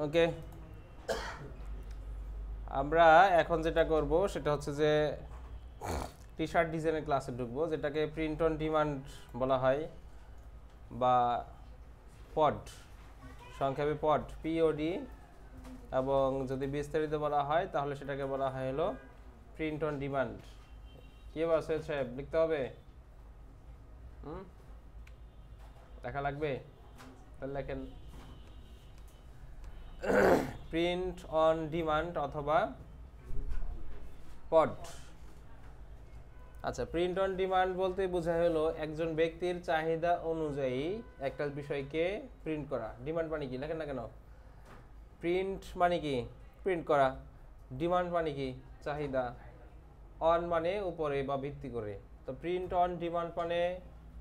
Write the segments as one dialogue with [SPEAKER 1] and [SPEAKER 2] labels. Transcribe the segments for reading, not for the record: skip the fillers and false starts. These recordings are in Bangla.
[SPEAKER 1] ওকে, আমরা এখন যেটা করব সেটা হচ্ছে যে টি শার্ট ডিজাইনের ক্লাসে ঢুকবো, যেটাকে প্রিন্ট অন ডিমান্ড বলা হয় বা পড, সংক্ষেপে পড, পিওডি। এবং যদি বিস্তারিত বলা হয় তাহলে সেটাকে বলা হয় হলো প্রিন্ট অন ডিমান্ড। কি বল সৈয়দ সাহেব, লিখতে হবে? লেখা লাগবে? তাহলে লেখেন প্রিন্ট অন ডিমান্ড অথবা পড। আচ্ছা, প্রিন্ট অন ডিমান্ড বলতে বোঝায় হলো একজন ব্যক্তির চাহিদা অনুযায়ী একটা বিষয়কে প্রিন্ট করা। ডিমান্ড মানে কি, লেখেন না কেন? প্রিন্ট মানে কি? প্রিন্ট করা। ডিমান্ড মানে কি? চাহিদা। অন মানে উপরে বা ভিত্তি করে। তো প্রিন্ট অন ডিমান্ড মানে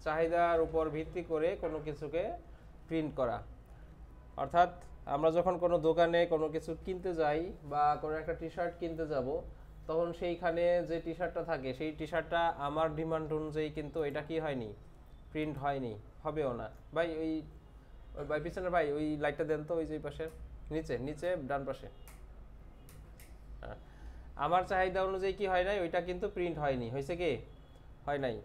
[SPEAKER 1] চাহিদার উপর ভিত্তি করে কোনো কিছুকে প্রিন্ট করা। অর্থাৎ আমরা যখন কোনো দোকানে কোনো কিছু কিনতে যাই বা কোনো একটা টি শার্ট কিনতে যাব, তখন সেইখানে যে টি শার্টটা থাকে সেই টি শার্টটা আমার ডিমান্ড অনুযায়ী কিন্তু এটা কি হয়নি, প্রিন্ট হয়নি, হবেও না। ভাই ওই ভাই পিছনে ভাই ওই লাইটটা দেন তো, ওই যে পাশে নিচে নিচে ডান পাশে। হ্যাঁ, আমার চাহিদা অনুযায়ী কি হয় নাই, ওইটা কিন্তু প্রিন্ট হয়নি। হয়েছে কি? হয় নাই।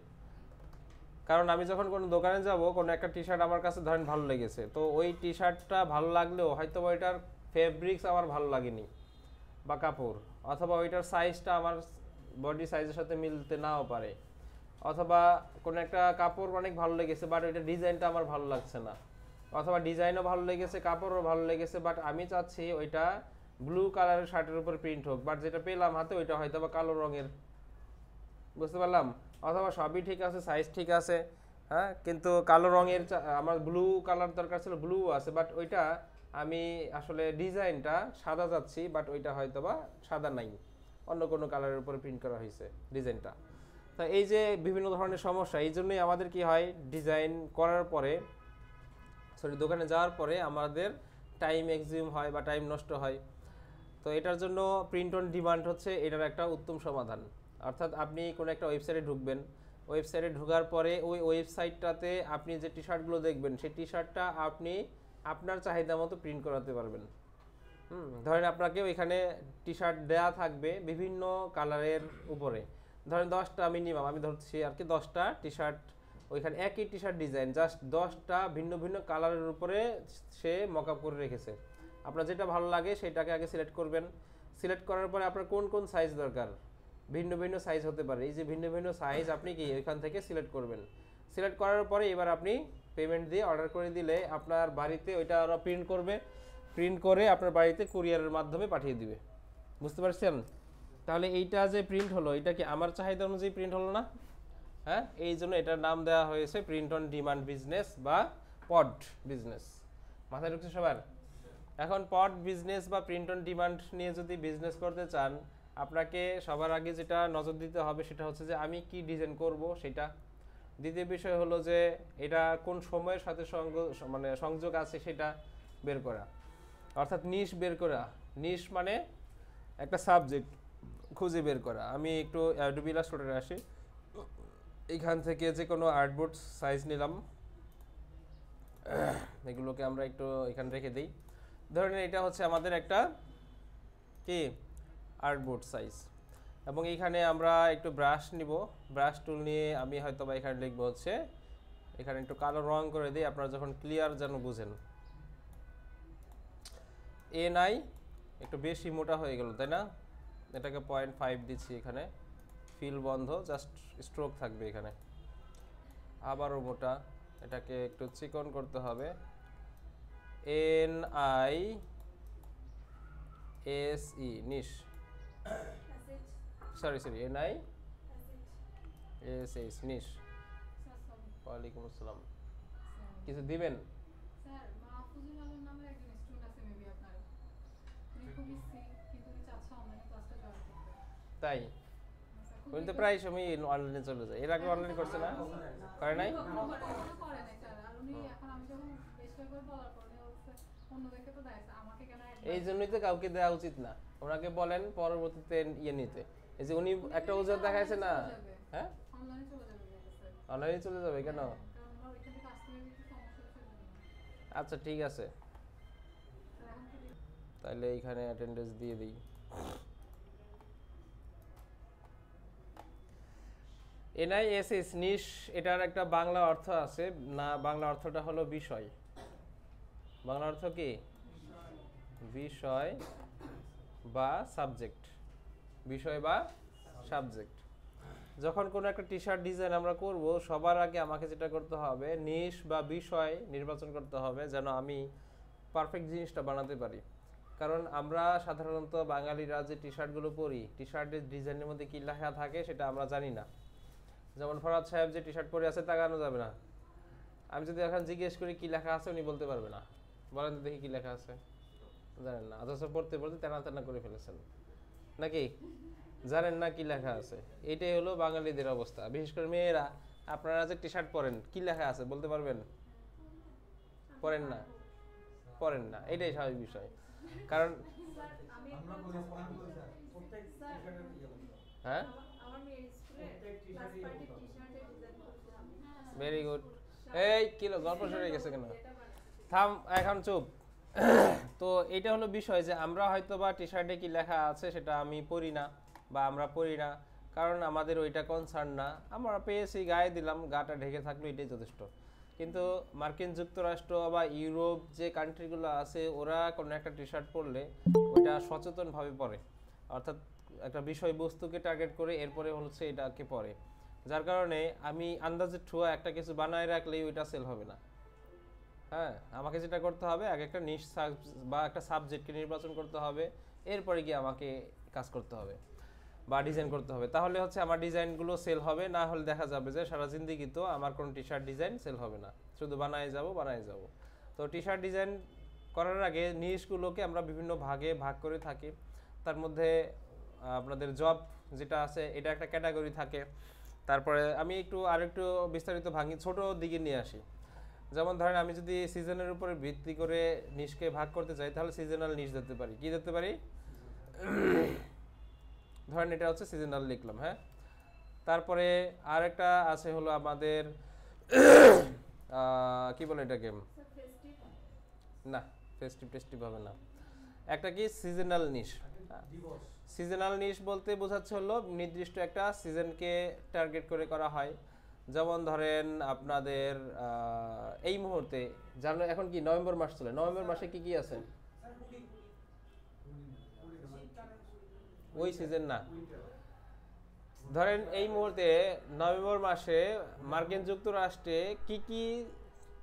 [SPEAKER 1] কারণ আমি যখন কোনো দোকানে যাব, কোনো একটা টি শার্ট আমার কাছে ধরেন ভালো লেগেছে, তো ওই টি শার্টটা ভালো লাগলেও হয়তো ওইটার ফেব্রিক্স আমার ভালো লাগেনি বা কাপড়, অথবা ওইটার সাইজটা আমার বডি সাইজের সাথে মিলতে নাও পারে, অথবা কোনো একটা কাপড় অনেক ভালো লেগেছে বাট ওইটা ডিজাইনটা আমার ভালো লাগছে না, অথবা ডিজাইনও ভালো লেগেছে কাপড়ও ভালো লেগেছে বাট আমি চাচ্ছি ওইটা ব্লু কালারের শার্টের উপর প্রিন্ট হোক, বাট যেটা পেলাম হাতে ওইটা হয়তো বা কালো রঙের। বুঝতে পারলাম? অথবা সবই ঠিক আছে, সাইজ ঠিক আছে, হ্যাঁ, কিন্তু কালো রঙের আমার ব্লু কালার দরকার ছিল, ব্লু আছে বাট ওইটা আমি আসলে ডিজাইনটা সাদা যাচ্ছি, বাট ওইটা হয়তো বা সাদা নাই, অন্য কোনো কালারের উপরে প্রিন্ট করা হয়েছে ডিজাইনটা। তা এই যে বিভিন্ন ধরনের সমস্যা, এই জন্যই আমাদের কি হয়, ডিজাইন করার পরে দোকানে যাওয়ার পরে আমাদের টাইম এক্সিউম হয় বা টাইম নষ্ট হয়। তো এটার জন্য প্রিন্ট অন ডিমান্ড হচ্ছে এটার একটা উত্তম সমাধান। অর্থাৎ আপনি কোনো একটা ওয়েবসাইটে ঢুকবেন, ওয়েবসাইটে ঢোকার পরে ওই ওয়েবসাইটটাতে আপনি যে টি শার্টগুলো দেখবেন সেই টি শার্টটা আপনি আপনার চাহিদা মতো প্রিন্ট করাতে পারবেন। ধরেন আপনাকে ওইখানে টি শার্ট দেওয়া থাকবে বিভিন্ন কালারের উপরে, ধরেন 10টা মিনিমাম আমি ধরছি আর কি, 10টা টি শার্ট ওইখানে একই টি শার্ট ডিজাইন জাস্ট 10টা ভিন্ন ভিন্ন কালারের উপরে সে মকআপ করে রেখেছে। আপনার যেটা ভালো লাগে সেটাকে আগে সিলেক্ট করবেন। সিলেক্ট করার পরে আপনার কোন কোন সাইজ দরকার, ভিন্ন ভিন্ন সাইজ হতে পারে, এই যে ভিন্ন ভিন্ন সাইজ আপনি কি ওইখান থেকে সিলেক্ট করবেন। সিলেক্ট করার পরে এবার আপনি পেমেন্ট দিয়ে অর্ডার করে দিলে আপনার বাড়িতে ওইটা ওরা প্রিন্ট করবে, প্রিন্ট করে আপনার বাড়িতে কুরিয়ারের মাধ্যমে পাঠিয়ে দিবে। বুঝতে পারছেন? তাহলে এইটা যে প্রিন্ট হলো, এটা কি আমার চাহিদা অনুযায়ী প্রিন্ট হলো না? হ্যাঁ, এই জন্য এটার নাম দেওয়া হয়েছে প্রিন্ট অন ডিমান্ড বিজনেস বা পড বিজনেস। মাথায় ঢুকছে সবার? এখন পড বিজনেস বা প্রিন্ট অন ডিমান্ড নিয়ে যদি বিজনেস করতে চান, আপনাকে সবার আগে যেটা নজর দিতে হবে সেটা হচ্ছে যে আমি কি ডিজাইন করব সেটা। দ্বিতীয় বিষয় হলো যে এটা কোন সময়ের সাথে সংযোগ আছে সেটা বের করা, অর্থাৎ নিশ বের করা। নিশ মানে একটা সাবজেক্ট খুঁজে বের করা। আমি একটু অ্যাডোবি ইলাস্ট্রেটরে আসি, এইখান থেকে যে কোনো আর্টবোর্ড সাইজ নিলাম, এগুলোকে আমরা একটু এখানে রেখে দিই। ধরেন এটা হচ্ছে আমাদের একটা কি আর্টবোর্ড সাইজ, এবং এইখানে আমরা একটু ব্রাশ নিব, ব্রাশ টুল নিয়ে আমি হয়তো বা এখানে লিখবো হচ্ছে, এখানে একটু কালো রং করে দিই আপনারা যখন ক্লিয়ার যেন বুঝেন। নাই একটু বেশি মোটা হয়ে গেল তাই না, এটাকে 0.5 দিচ্ছি এখানে, ফিল বন্ধ, জাস্ট স্ট্রোক থাকবে এখানে। আবারও মোটা, এটাকে একটু চিকন করতে হবে, NISE নিশ, সরি NISH নিশ। ওয়ালাইকুম আসসালাম, কিছু দিবেন?
[SPEAKER 2] স্যার মাহফুজুল আলম নামের একজন স্টুডেন্ট আছে মেবি আপনার, উনি খুবই সিক কিন্তু উনি চাচ্ছে অনলাইনে ক্লাসটা জয়েন করতে।
[SPEAKER 1] তাই উনি তো প্রায় সময় অনলাইনে চলে যায়, এর আগে অনলাইন করছে না? করে নাই?
[SPEAKER 2] কখনো করে নাই স্যার, আর উনি এখন আমি যখন বেশ কয়েকবার বলার পর উনি বলছে অন্যদেরকে তো দেয় আমার কেন
[SPEAKER 1] এই জন্যই তো কাউকে দেওয়া উচিত না, ওনাকে বলেন পরবর্তীতে ইয়ে নিতে। এই যে উনি একটা ওজন দেখাইছে না, হ্যাঁ
[SPEAKER 2] অনলাইনে চলে যাবে স্যার।
[SPEAKER 1] অনলাইনে চলে যাবে কেন?
[SPEAKER 2] কারণ আমার ওইখান থেকে আসতে মেবি একটু সমস্যা হচ্ছে।
[SPEAKER 1] আচ্ছা ঠিক আছে, তাহলে এইখানে অ্যাটেন্ডেন্স দিয়ে দিই। NISS নিশ, এটার একটা বাংলা অর্থ আছে না, বাংলা অর্থটা হলো বিষয়। বাংলা অর্থ কি? বিষয় বা সাবজেক্ট। বিষয় বা সাবজেক্ট। যখন কোনো একটা টি শার্ট ডিজাইন আমরা করব, সবার আগে আমাকে যেটা করতে হবে, নিশ বা বিষয় নির্বাচন করতে হবে, যেন আমি পারফেক্ট জিনিসটা বানাতে পারি। কারণ আমরা সাধারণত বাঙালিরা যে টি শার্টগুলো পরি, টি শার্টের ডিজাইনের মধ্যে কী লেখা থাকে সেটা আমরা জানি না। যেমন ফরহাদ সাহেব যে টি শার্ট পরে আছে তাকানো যাবে না। আমি যদি এখন জিজ্ঞেস করি কি লেখা আছে, উনি বলতে পারবে না। বলেন তো দেখি কি লেখা আছে, জানেন না। অথচ পড়তে পড়তে তেনা তেনা করে ফেলেছেন, নাকি জানেন না কি লেখা আছে। এটাই হলো বাঙালিদের অবস্থা। বিশেষ করে মেয়েরা, আপনারা যে টি শার্ট পরেন, কি লেখা আছে বলতে পারবেন? পরেন না, পরেন না, এটাই স্বাভাবিক বিষয়। কারণ হ্যাঁ, ভেরি গুড। এই কিলো গল্প শুরু হয়ে গেছে কেন? থাম, এখন চুপ। তো এইটা হলো বিষয় যে আমরা হয়তো বা টি শার্টে কি লেখা আছে সেটা আমি পড়ি না বা আমরা পড়ি না, কারণ আমাদের ওইটা কনসার্ন না। আমরা পেয়েছি, গায়ে দিলাম, গাটা ঢেকে থাকলো, এটাই যথেষ্ট। কিন্তু মার্কিন যুক্তরাষ্ট্র বা ইউরোপ যে কান্ট্রিগুলো আছে, ওরা কোনো একটা টি শার্ট পরলে ওইটা সচেতনভাবে পরে, অর্থাৎ একটা বিষয়বস্তুকে টার্গেট করে এরপরে হচ্ছে এটাকে পরে। যার কারণে আমি আন্দাজে ঠুয়া একটা কিছু বানায় রাখলেই ওইটা সেল হবে না। হ্যাঁ, আমাকে যেটা করতে হবে, আগে একটা নিশ বা একটা সাবজেক্টকে নির্বাচন করতে হবে, এরপরে গিয়ে আমাকে কাজ করতে হবে বা ডিজাইন করতে হবে। তাহলে হচ্ছে আমার ডিজাইনগুলো সেল হবে। না হলে দেখা যাবে যে সারা জিন্দিগি তো আমার কোনো টি শার্ট ডিজাইন সেল হবে না, শুধু বানায় যাব বানায় যাব। তো টি শার্ট ডিজাইন করার আগে নিশগুলোকে আমরা বিভিন্ন ভাগে ভাগ করে থাকি। তার মধ্যে আপনাদের জব যেটা আছে, এটা একটা ক্যাটাগরি থাকে। তারপরে আমি একটু আরেকটু বিস্তারিত ভাঙি, ছোট দিকে নিয়ে আসি। যেমন ধরেন, আমি যদি সিজনের উপরে ভিত্তি করে নিশকে ভাগ করতে চাই, তাহলে সিজনাল নিশ দিতে পারি। কি দিতে পারি? ধরেন এটা হচ্ছে সিজনাল লিখলাম, হ্যাঁ। তারপরে আরেকটা আছে হলো আমাদের কি বলে এটাকে, না ফেস্টিভ টেস্টিভ হবে না, একটা কি সিজনাল নিশ। সিজনাল নিশ বলতে বোঝাচ্ছে হলো নির্দিষ্ট একটা সিজনকে টার্গেট করে করা হয়। যেমন ধরেন আপনাদের এই মুহূর্তে জানো এখন কি নভেম্বর মাস চলে, নভেম্বর মাসে কি কি আছে? ওই সিজন না। ধরেন এই মুহূর্তে নভেম্বর মাসে মার্কিন যুক্তরাষ্ট্রে কি কি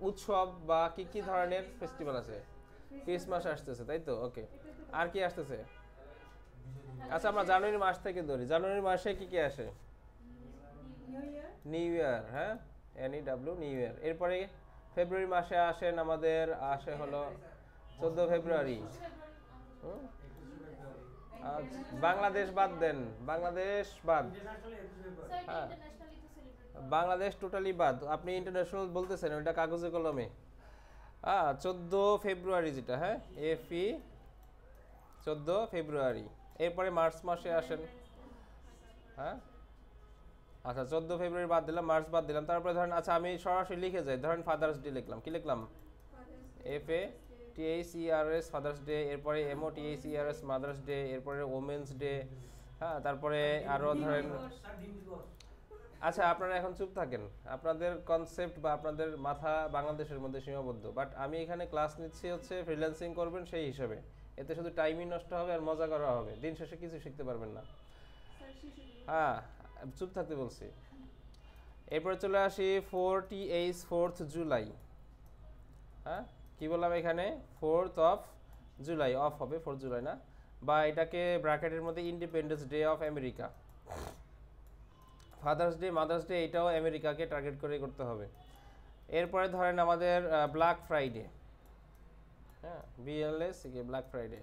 [SPEAKER 1] উৎসব বা কি কি ধরনের ফেস্টিভ্যাল আছে? ক্রিসমাস আসতেছে, তাই তো? ওকে, আর কি আসতেছে? আচ্ছা, আমরা জানুয়ারি মাস থেকে ধরি। জানুয়ারি মাসে কি কি আসে? নিউ ইয়ার, হ্যাঁ, NEW, নিউ ইয়ার। এরপরে ফেব্রুয়ারি মাসে আসেন আমাদের, আসে হলো 14 ফেব্রুয়ারি। বাংলাদেশ বাদ দেন, বাংলাদেশ বাদ, হ্যাঁ, বাংলাদেশ টোটালি বাদ। আপনি ইন্টারন্যাশনাল বলতেছেন, ওইটা কাগজে কলমে। 14 ফেব্রুয়ারি যেটা, হ্যাঁ, FE 14 ফেব্রুয়ারি। এরপরে মার্চ মাসে আসেন, হ্যাঁ। আচ্ছা, 14 ফেব্রুয়ারি বাদ দিলাম, মার্চ বাদ দিলাম। তারপরে ধরেন, আচ্ছা আমি সরাসরি লিখে যাই, ধরেন ফাদার্স ডে লিখলাম। কি লিখলাম? FATHERS father's day. এরপরে MOTHERS মাদার্স ডে। এরপরে ওমেন্স ডে, হ্যাঁ। তারপরে আরও ধরেন, আচ্ছা আপনারা এখন চুপ থাকেন, আপনাদের কনসেপ্ট বা আপনাদের মাথা বাংলাদেশের মধ্যে সীমাবদ্ধ। বাট আমি এখানে ক্লাস নিচ্ছি হচ্ছে ফ্রিল্যান্সিং করবেন সেই হিসাবে। এতে শুধু টাইমই নষ্ট হবে আর মজা করা হবে, দিন শেষে কিছু শিখতে পারবেন না। হ্যাঁ, চুপ থাকতে বলছি। এরপরে চলে আসি 4th জুলাই। হ্যাঁ, কি বললাম এখানে? 4th জুলাই অফ হবে, 4 জুলাই না, বা এটাকে ব্র্যাকেটের মধ্যে independence day of America. Father's day, mother's day, এটাও আমেরিকাকে টার্গেট করে করতে হবে। এরপরে ধরেন আমাদের ব্ল্যাক ফ্রাইডে, হ্যাঁ, BLS ব্ল্যাক ফ্রাইডে।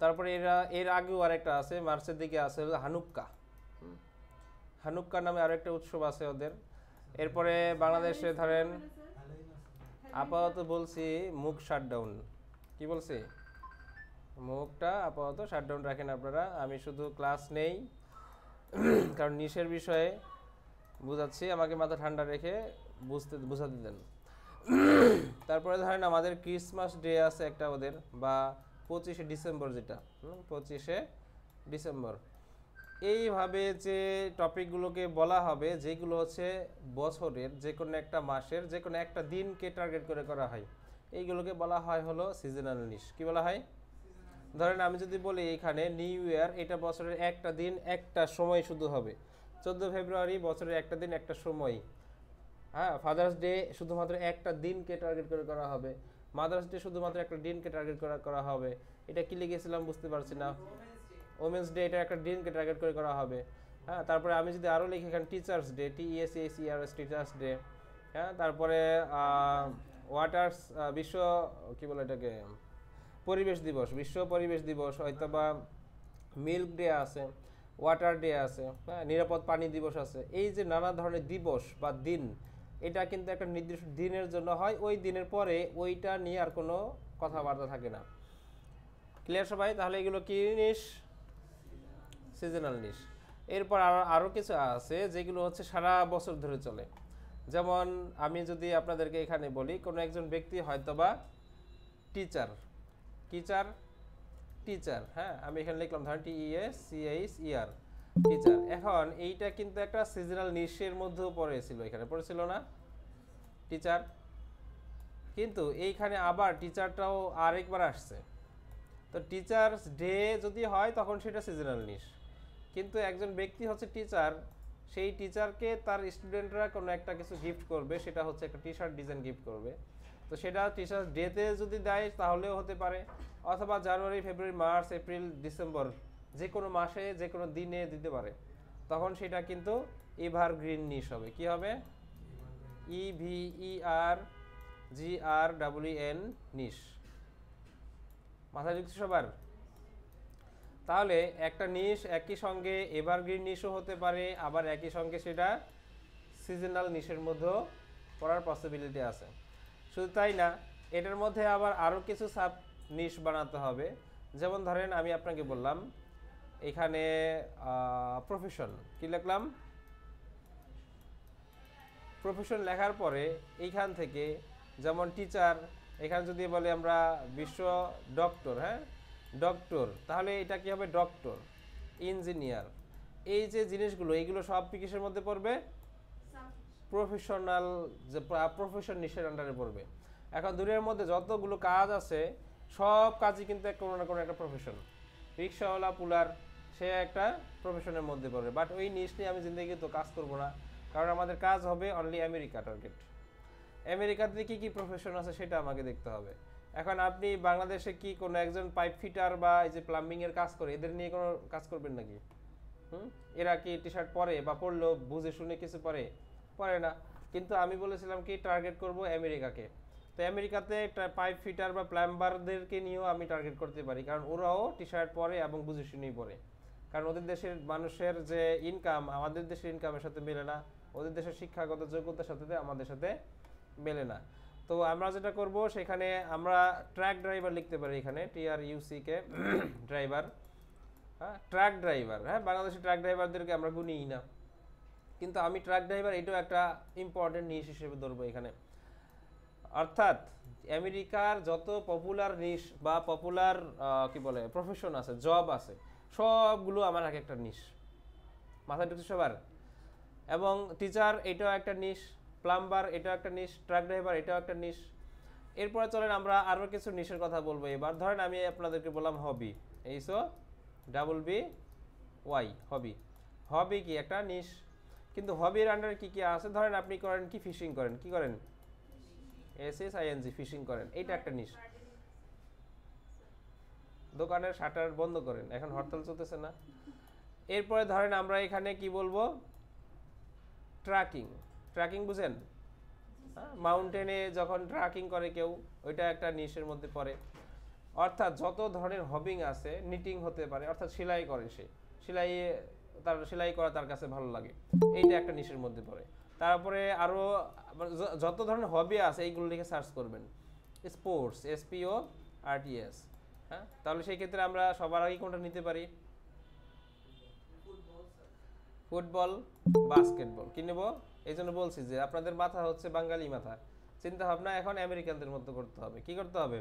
[SPEAKER 1] তারপরে এর আগেও আরেকটা আছে, মার্চের দিকে আছে হানুক্কা। হানুক্কা নামে আরেকটা উৎসব আছে ওদের। এরপরে বাংলাদেশে ধরেন, আপাতত বলছি মুখ শাটডাউন। কি বলছি? মুখটা আপাতত শাটডাউন রাখেন আপনারা, আমি শুধু ক্লাস নেই, কারণ নিশের বিষয়ে বুঝাচ্ছি, আমাকে মাথা ঠান্ডা রেখে বুঝাতে দেন। তারপরে ধরেন আমাদের ক্রিসমাস ডে আছে একটা ওদের, বা 25শে ডিসেম্বর যেটা 25শে ডিসেম্বর। এইভাবে যে টপিকগুলোকে বলা হবে যেগুলো হচ্ছে বছরের যে কোনো একটা মাসের যে কোনো একটা দিনকে টার্গেট করে করা হয়, এইগুলোকে বলা হয় হলো সিজনাল নিশ। কি বলা হয়? ধরেন আমি যদি বলি এখানে নিউ ইয়ার, এটা বছরের একটা দিন একটা সময় শুধু হবে, 14 ফেব্রুয়ারি বছরের একটা দিন একটা সময়। হ্যাঁ, ফাদার্স ডে শুধুমাত্র একটা দিনকে টার্গেট করে করা হবে, মাদার্স ডে শুধুমাত্র একটা দিনকে টার্গেট করা হবে। এটা কি লিখেছিলাম বুঝতে পারছি না। ওমেন্স ডে এটা একটা দিনকে টার্গেট করে করা হবে। হ্যাঁ, তারপরে আমি যদি আরও লিখি এখানে teachers day, TEACHERS teachers day. হ্যাঁ, তারপরে ওয়াটার্স বিশ্ব কি বলে এটাকে পরিবেশ দিবস, বিশ্ব পরিবেশ দিবস, হয়তো বা মিল্ক ডে আছে, ওয়াটার ডে আছে, হ্যাঁ, নিরাপদ পানি দিবস আছে। এই যে নানা ধরনের দিবস বা দিন, এটা কিন্তু একটা নির্দিষ্ট দিনের জন্য হয়, ওই দিনের পরে ওইটা নিয়ে আর কোনো কথাবার্তা থাকে না। ক্লিয়ার সবাই? তাহলে এগুলো কি নিশ? সিজনাল নিশ। এরপর আরও কিছু আছে যেগুলো হচ্ছে সারা বছর ধরে চলে। যেমন আমি যদি আপনাদেরকে এখানে বলি কোনো একজন ব্যক্তি হয়তোবা টিচার, টিচার, হ্যাঁ, আমি এখানে লিখলাম ধরেন TEACHER টিচার। এখন এইটা কিন্তু একটা সিজনাল নিশের মধ্যেও পড়েছিল, এখানে পড়েছিল না টিচার? কিন্তু এইখানে আবার টিচারটাও আরেকবার আসছে। তো টিচার্স ডে যদি হয় তখন সেটা সিজনাল নিশ। কিন্তু একজন ব্যক্তি হচ্ছে টিচার, সেই টিচারকে তার স্টুডেন্টরা কোনো একটা কিছু গিফট করবে, সেটা হচ্ছে একটা টি-শার্ট ডিজাইন গিফট করবে। তো সেটা টিচার্স ডেতে যদি দেয় তাহলেও হতে পারে, অথবা জানুয়ারি, ফেব্রুয়ারি, মার্চ, এপ্রিল, ডিসেম্বর যে কোনো মাসে যে কোনো দিনে দিতে পারে। তখন সেটা কিন্তু এভারগ্রিন নিশ হবে। কি হবে? EVERGREN নিশ। মাথায় ঢুকছে সবার? তাহলে একটা নিশ একই সঙ্গে এভারগ্রিন নিশও হতে পারে, আবার একই সঙ্গে সেটা সিজনাল নিশের মধ্যেও পড়ার পসিবিলিটি আছে। শুধু তাই না, এটার মধ্যে আবার আরও কিছু সাব নিশ বানাতে হবে। যেমন ধরেন আমি আপনাকে বললাম এখানে প্রফেশন, কি লিখলাম? প্রফেশন লেখার পরে এইখান থেকে যেমন টিচার, এখানে যদি বলি আমরা বিশ্ব ডক্টর, হ্যাঁ, ডক্টর, তাহলে এটা কি হবে? Doctor, engineer. এই যে জিনিসগুলো এইগুলো সব কিসের মধ্যে পড়বে? প্রফেশনাল, যে প্রফেশন নিশের আন্ডারে পড়বে। এখন দুনিয়ার মধ্যে যতগুলো কাজ আছে সব কাজই কিন্তু কোনো না কোনো একটা প্রফেশন। রিক্সাওয়ালা, পুলার, সে একটা প্রফেশনের মধ্যে পড়বে। বাট ওই নিশ নিয়ে আমি জিন্দগি তো কাজ করবো না, কারণ আমাদের কাজ হবে অনলি আমেরিকা টার্গেট। আমেরিকাতে কি কি প্রফেশন আছে সেটা আমাকে দেখতে হবে। এখন আপনি বাংলাদেশে কি কোনো একজন পাইপ ফিটার বা এই যে প্লাম্বিং এর কাজ করে এদের নিয়ে কোনো কাজ করবেন নাকি? এরা কি টি শার্ট পরে বা পরলো বুঝে শুনে কিছু পরে না। কিন্তু আমি বলেছিলাম কি টার্গেট করব আমেরিকাকে। তো আমেরিকাতে পাইপ ফিটার বা প্লাম্বারদেরকে নিয়েও আমি টার্গেট করতে পারি, কারণ ওরাও টি শার্ট পরে এবং বুঝে শুনেই পরে। কারণ ওদের দেশের মানুষের যে ইনকাম আমাদের দেশের ইনকামের সাথে মেলে না, ওদের দেশের শিক্ষাগত যোগ্যতার সাথে আমাদের সাথে মেলে না। তো আমরা যেটা করব সেখানে আমরা ট্রাক ড্রাইভার লিখতে পারি, এখানে TRUCK ড্রাইভার, হ্যাঁ, ট্রাক ড্রাইভার। হ্যাঁ, বাংলাদেশের ট্রাক ড্রাইভারদেরকে আমরা গুনিই না, কিন্তু আমি ট্রাক ড্রাইভার এটাও একটা ইম্পর্টেন্ট নিশ হিসেবে ধরবো এখানে। অর্থাৎ আমেরিকার যত পপুলার নিশ বা পপুলার কি বলে প্রফেশন আছে, জব আছে, সবগুলো আমার এক একটা নিশ। মাথায় ঢুকছে সবার? এবং টিচার এটাও একটা নিশ, প্লাম্বার এটাও একটা নিশ, ট্রাক ড্রাইভার এটাও একটা নিশ। এরপরে চলেন আমরা আরও কিছু নিশের কথা বলবো এবার। ধরেন আমি আপনাদেরকে বললাম হবি, HOBBY, হবি। হবি কি একটা নিশ, কিন্তু হবির আন্ডারে কি কি আছে? ধরেন আপনি করেন কি, ফিশিং করেন, কি করেন? SSING, ফিশিং করেন, এইটা একটা নিশ। দোকানের শাটার বন্ধ করেন, এখন হরতাল চলতেছে না। এরপরে ধরেন আমরা এখানে কি বলবো? ট্রাকিং, ট্রাকিং বুঝেন? মাউন্টেনে যখন ট্রাকিং করে কেউ, ওইটা একটা নিশের মধ্যে পড়ে। অর্থাৎ যত ধরনের হবিং আছে, নিটিং হতে পারে, অর্থাৎ সেলাই করে, সে সেলাই করা তার কাছে ভালো লাগে, এইটা একটা নিশের মধ্যে পড়ে। তারপরে আরও যত ধরনের হবি আছে এইগুলো লিখে সার্চ করবেন। স্পোর্টস, SPORTS, হ্যাঁ, তাহলে সেই ক্ষেত্রে আমরা সবার আগে কোনটা নিতে পারি? Football, basketball. কি নেব? এই জন্য বলছি যে আপনাদের মাথা হচ্ছে বাঙালি মাথা, চিন্তা ভাবনা এখন আমেরিকানদের মতো করতে হবে। কি করতে হবে?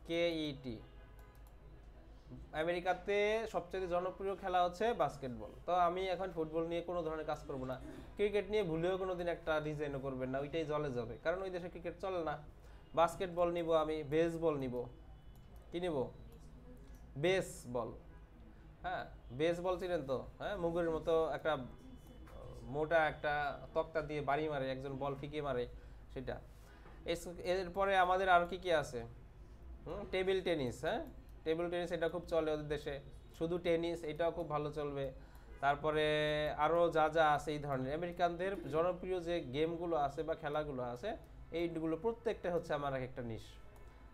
[SPEAKER 1] KET, আমেরিকাতে সবচেয়ে জনপ্রিয় খেলা হচ্ছে বাস্কেটবল। তো আমি এখন ফুটবল নিয়ে কোনো ধরনের কাজ করব না, ক্রিকেট নিয়ে ভুলেও কোনোদিন একটা ডিজাইনও করবেন না, ওইটাই জলে যাবে, কারণ ওই দেশে ক্রিকেট চলে না। বাস্কেটবল নিব আমি, বেসবল নিব। কি নিব? বেসবল। হ্যাঁ, বেসবল চিনেন তো? হ্যাঁ, মুগুরের মতো একটা মোটা একটা তক্তা দিয়ে বাড়ি মারে, একজন বল ফিকে মারে, সেটা। এরপরে আমাদের আর কি কি আছে? Table tennis. হ্যাঁ, টেবিল টেনিস এটা খুব চলে ওদের দেশে। শুধু টেনিস, এটাও খুব ভালো চলবে। তারপরে আরও যা যা আছে এই ধরনের আমেরিকানদের জনপ্রিয় যে গেমগুলো আছে বা খেলাগুলো আছে, এইগুলো প্রত্যেকটা হচ্ছে আমার এক একটা নিশ।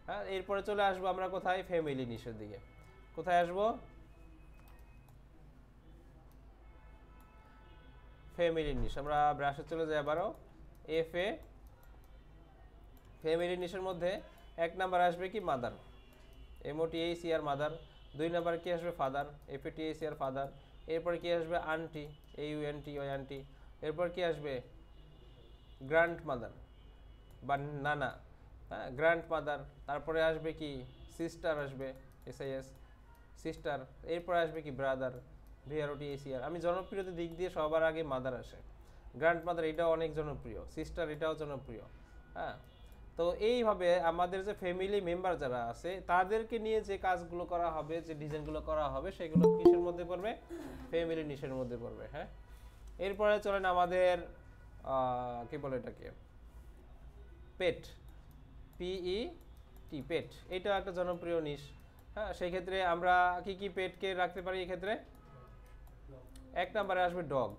[SPEAKER 1] হ্যাঁ, এরপরে চলে আসবো আমরা কোথায়? ফ্যামিলি নিশের দিকে। কোথায় আসবো? ফ্যামিলি নিশ। আমরা ব্রাশে চলে যাই আবারও। এফ এ, ফ্যামিলি নিশের মধ্যে 1 নাম্বার আসবে কি? মাদার। MOTHER আর মাদার। 2 নাম্বার কি আসবে? ফাদার। FATHER father. এরপরে কি আসবে? আন্টি। AUNTY aunty. এরপর কি আসবে? গ্র্যান্ড মাদার বা নানা। হ্যাঁ, গ্র্যান্ড মাদার। তারপরে আসবে কি? সিস্টার আসবে, SIS, সিস্টার। এরপরে আসবে কি? Brother, BROTHER। আমি জনপ্রিয়তার দিক দিয়ে সবার আগে মাদার আসে। গ্র্যান্ড মাদার এটাও অনেক জনপ্রিয়, সিস্টার এটাও জনপ্রিয়। হ্যাঁ, তো এইভাবে আমাদের যে ফ্যামিলি মেম্বার যারা আছে তাদেরকে নিয়ে যে কাজগুলো করা হবে, যে ডিজাইনগুলো করা হবে, সেগুলো কিসের মধ্যে পড়বে? ফ্যামিলি নিশের মধ্যে পড়বে। হ্যাঁ, এরপরে চলেন আমাদের কি বলে এটাকে? পেট। PET, পেট। এটাও একটা জনপ্রিয় নিশ। হ্যাঁ, সেই ক্ষেত্রে আমরা কি কি পেটকে রাখতে পারি এক্ষেত্রে? 1 নম্বরে আসবে ডগ।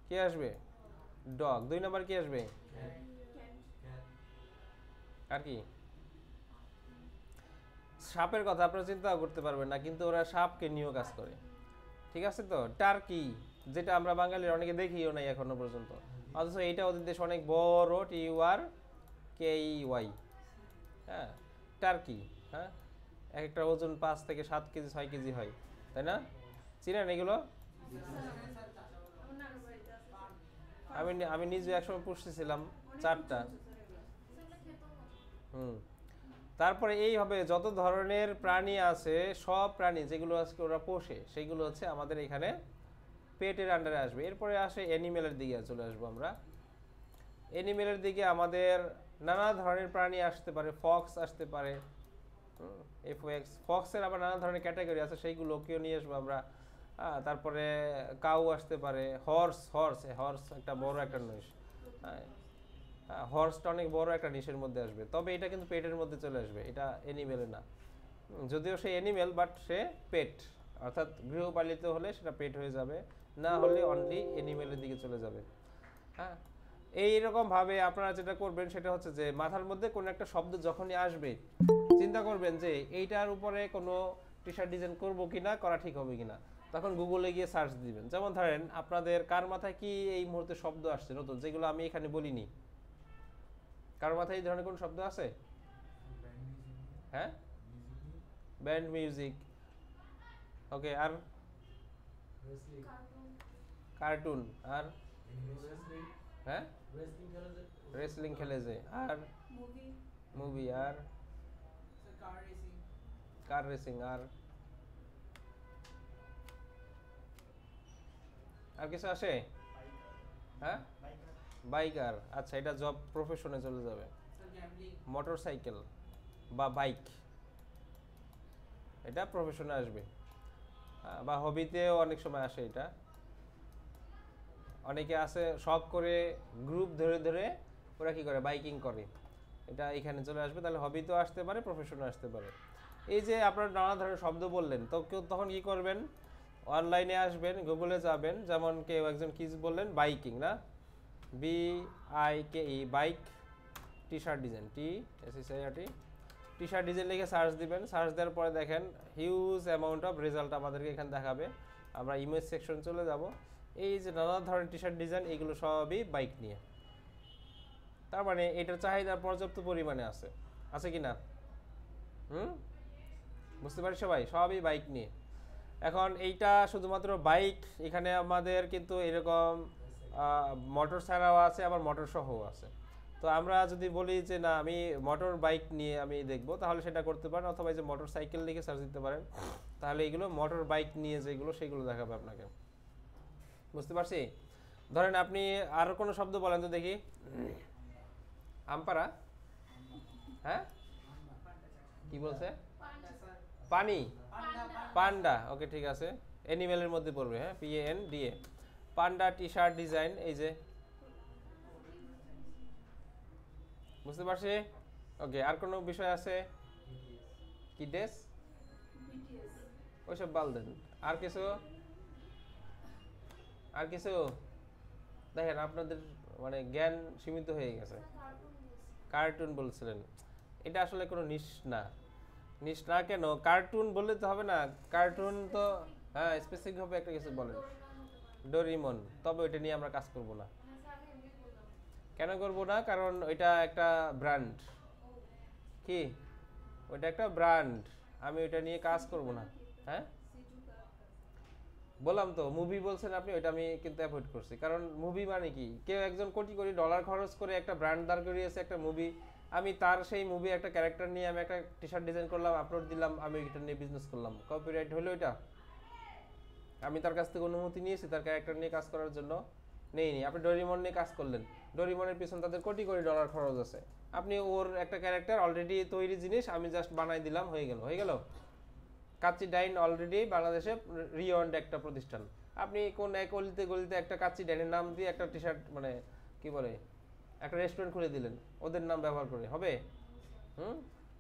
[SPEAKER 1] কি আসবে? ডগ। 2 নম্বর কি আসবে? আর কি? সাপের কথা আপনারা চিন্তাও করতে পারবেন না, কিন্তু ওরা সাপকে নিয়েও কাজ করে। ঠিক আছে তো? টার্কি, যেটা আমরা বাঙালির অনেকে দেখিও নাই এখনো পর্যন্ত, অথচ এইটা ওদের দেশে অনেক বড়, TURKEY। হ্যাঁ, টার্কি। হ্যাঁ, এক একটা ওজন 5 থেকে 7 কেজি 6 কেজি হয়, তাই না? চিনেন এগুলো? আমি আমি নিজে একসময় পুষতেছিলাম 4টা। হুম। তারপরে এইভাবে যত ধরনের প্রাণী আছে, সব প্রাণী যেগুলো আজকে ওরা পোষে, সেগুলো হচ্ছে আমাদের এখানে পেটের আন্ডারে আসবে। এরপরে আসে অ্যানিমেলের দিকে চলে আসবো আমরা। অ্যানিমেলের দিকে আমাদের নানা ধরনের প্রাণী আসতে পারে, ফক্স আসতে পারে। FOX, ফক্সের আবার নানা ধরনের ক্যাটাগরি আছে, সেইগুলোকেও নিয়ে আসবো আমরা। তারপরে কাউ আসতে পারে, হর্স একটা বড় একটা নিশ। হর্সটা অনেক বড় একটা নিশের মধ্যে আসবে, তবে এটা কিন্তু পেটের মধ্যে চলে আসবে, এটা অ্যানিমেলে না। যদিও সে অ্যানিমেল, বাট সে পেট, অর্থাৎ গৃহপালিত হলে সেটা পেট হয়ে যাবে, না হলে অনলি অ্যানিমেলের দিকে চলে যাবে। হ্যাঁ, এইরকম ভাবে আপনারা যেটা করবেন সেটা হচ্ছে যে মাথার মধ্যে কোনো একটা শব্দ যখনই আসবে, চিন্তা করবেন যে এইটার উপরে কোনো টি শার্ট ডিজাইন করবো কিনা, করা ঠিক হবে কিনা। তখন গুগলে গিয়ে সার্চ দিবেন। যেমন ধরেন আপনাদের কার মাথায় কি এই মুহূর্তে শব্দ আসছে নতুন, যেগুলো আমি এখানে বলিনি? কার মাথায় এই ধরনের কোন শব্দ আছে? হ্যাঁ, ব্যান্ড মিউজিক। ওকে, আর? কার্টুন। আর? হ্যাঁ, রেসলিং খেলে যে। আর? মুভি। আর? Car racing. আর? আর কিছু আসে? হ্যাঁ, বাইকার। আচ্ছা, এটা জব প্রফেশনে চলে যাবে। মোটরসাইকেল বা বাইক, এটা প্রফেশনে আসবে। বা হবিতেও অনেক সময় আসে এটা। অনেকে আছে শখ করে গ্রুপ ধরে ধরে ওরা কি করে, বাইকিং করে, এটা এখানে চলে আসবে। তাহলে হবিতেও আসতে পারে, প্রফেশনে আসতে পারে। এই যে আপনারা নানা ধরনের শব্দ বললেন, তো তখন কি করবেন? অনলাইনে আসবেন, গুগলে যাবেন। যেমন কেউ একজন কি বললেন? বাইকিং, না? BIKE, bike. টি শার্ট ডিজাইন, TSHIRT, টি শার্ট ডিজাইন লিখে সার্চ দিবেন। সার্চ দেওয়ার পরে দেখেন হিউজ অ্যামাউন্ট অফ রেজাল্ট আমাদেরকে এখানে দেখাবে। আমরা ইমেজ সেকশন চলে যাব। এই যে নানা ধরনের টি শার্ট ডিজাইন, এইগুলো সবই বাইক নিয়ে। তার মানে এটার চাহিদা পর্যাপ্ত পরিমাণে আছে, আছে কি না? বুঝতে পারি সবাই, সবই বাইক নিয়ে। এখন এইটা শুধুমাত্র বাইক, এখানে আমাদের কিন্তু এরকম মোটর ছাড়াও আছে, আবার মোটর সহও আছে। তো তো আমরা যদি বলি যে না আমি মোটর বাইক নিয়ে আমি দেখব, তাহলে সেটা করতে পারেন, অথবা এই যে মোটর সাইকেল লিখে সার্চ দিতে পারেন, তাহলে এগুলো মোটর বাইক নিয়ে যেগুলো সেগুলো দেখাবে আপনাকে। বুঝতে পারছি? ধরেন আপনি আরো কোনো শব্দ বলেন তো দেখি। আমপারা, হ্যাঁ কি বলছে? পানি, পান্ডা, ওকে ঠিক আছে, অ্যানিমেলের মধ্যে পড়বে, হ্যাঁ PANDA, পান্ডা টি শার্ট ডিজাইন, এই যে, বুঝতে পারছি? ওকে, আর কোনো বিষয় আছে কি? ড্রেস, ওইসব বাল দেন। আর কিছু, আর কিছু দেখেন আপনাদের মানে জ্ঞান সীমিত হয়ে গেছে। কার্টুন বলছিলেন, এটা আসলে কোনো নিশ না। নিশ না কেন? কার্টুন বললে তো হবে না, কার্টুন তো হ্যাঁ স্পেসিফিক ভাবে একটা কিছু বলেন। ডোরিমন, তবে ওইটা নিয়ে আমরা কাজ করব না। কেন করব না? কারণ ওইটা একটা ব্র্যান্ড। কি? ওইটা একটা ব্র্যান্ড, আমি ওইটা নিয়ে কাজ করব না। হ্যাঁ বললাম তো, মুভি বলছেন আপনি, ওইটা আমি কিন্তু অ্যাভয়েড করছি। কারণ মুভি মানে কি, কেউ একজন কোটি কোটি ডলার খরচ করে একটা ব্র্যান্ড দাঁড় করিয়েছে, একটা মুভি, আমি তার সেই মুভি একটা ক্যারেক্টার নিয়ে আমি একটা টি শার্ট ডিজাইন করলাম, আপলোড দিলাম, আমি এটা নিয়ে বিজনেস করলাম, কপিরাইট হলো এটা? আমি তার কাছ থেকে অনুমতি নিয়েছি তার ক্যারেক্টার নিয়ে কাজ করার জন্য? নেইনি। আপনি ডোরিমন নিয়ে কাজ করলেন, ডোরিমনের পিছনে তাদের কোটি কোটি ডলার খরচ আছে, আপনি ওর একটা ক্যারেক্টার অলরেডি তৈরি জিনিস আমি জাস্ট বানাই দিলাম, হয়ে গেল, হয়ে গেল। কাচ্চি ডাইন অলরেডি বাংলাদেশে রিওয়ার্ড একটা প্রতিষ্ঠান, আপনি কোন এক গলিতে গলিতে একটা কাচ্চি ডাইনের নাম দিয়ে একটা টি শার্ট মানে কি বলে একটা রেস্টুরেন্ট খুলে দিলেন ওদের নাম ব্যবহার করে, হবে?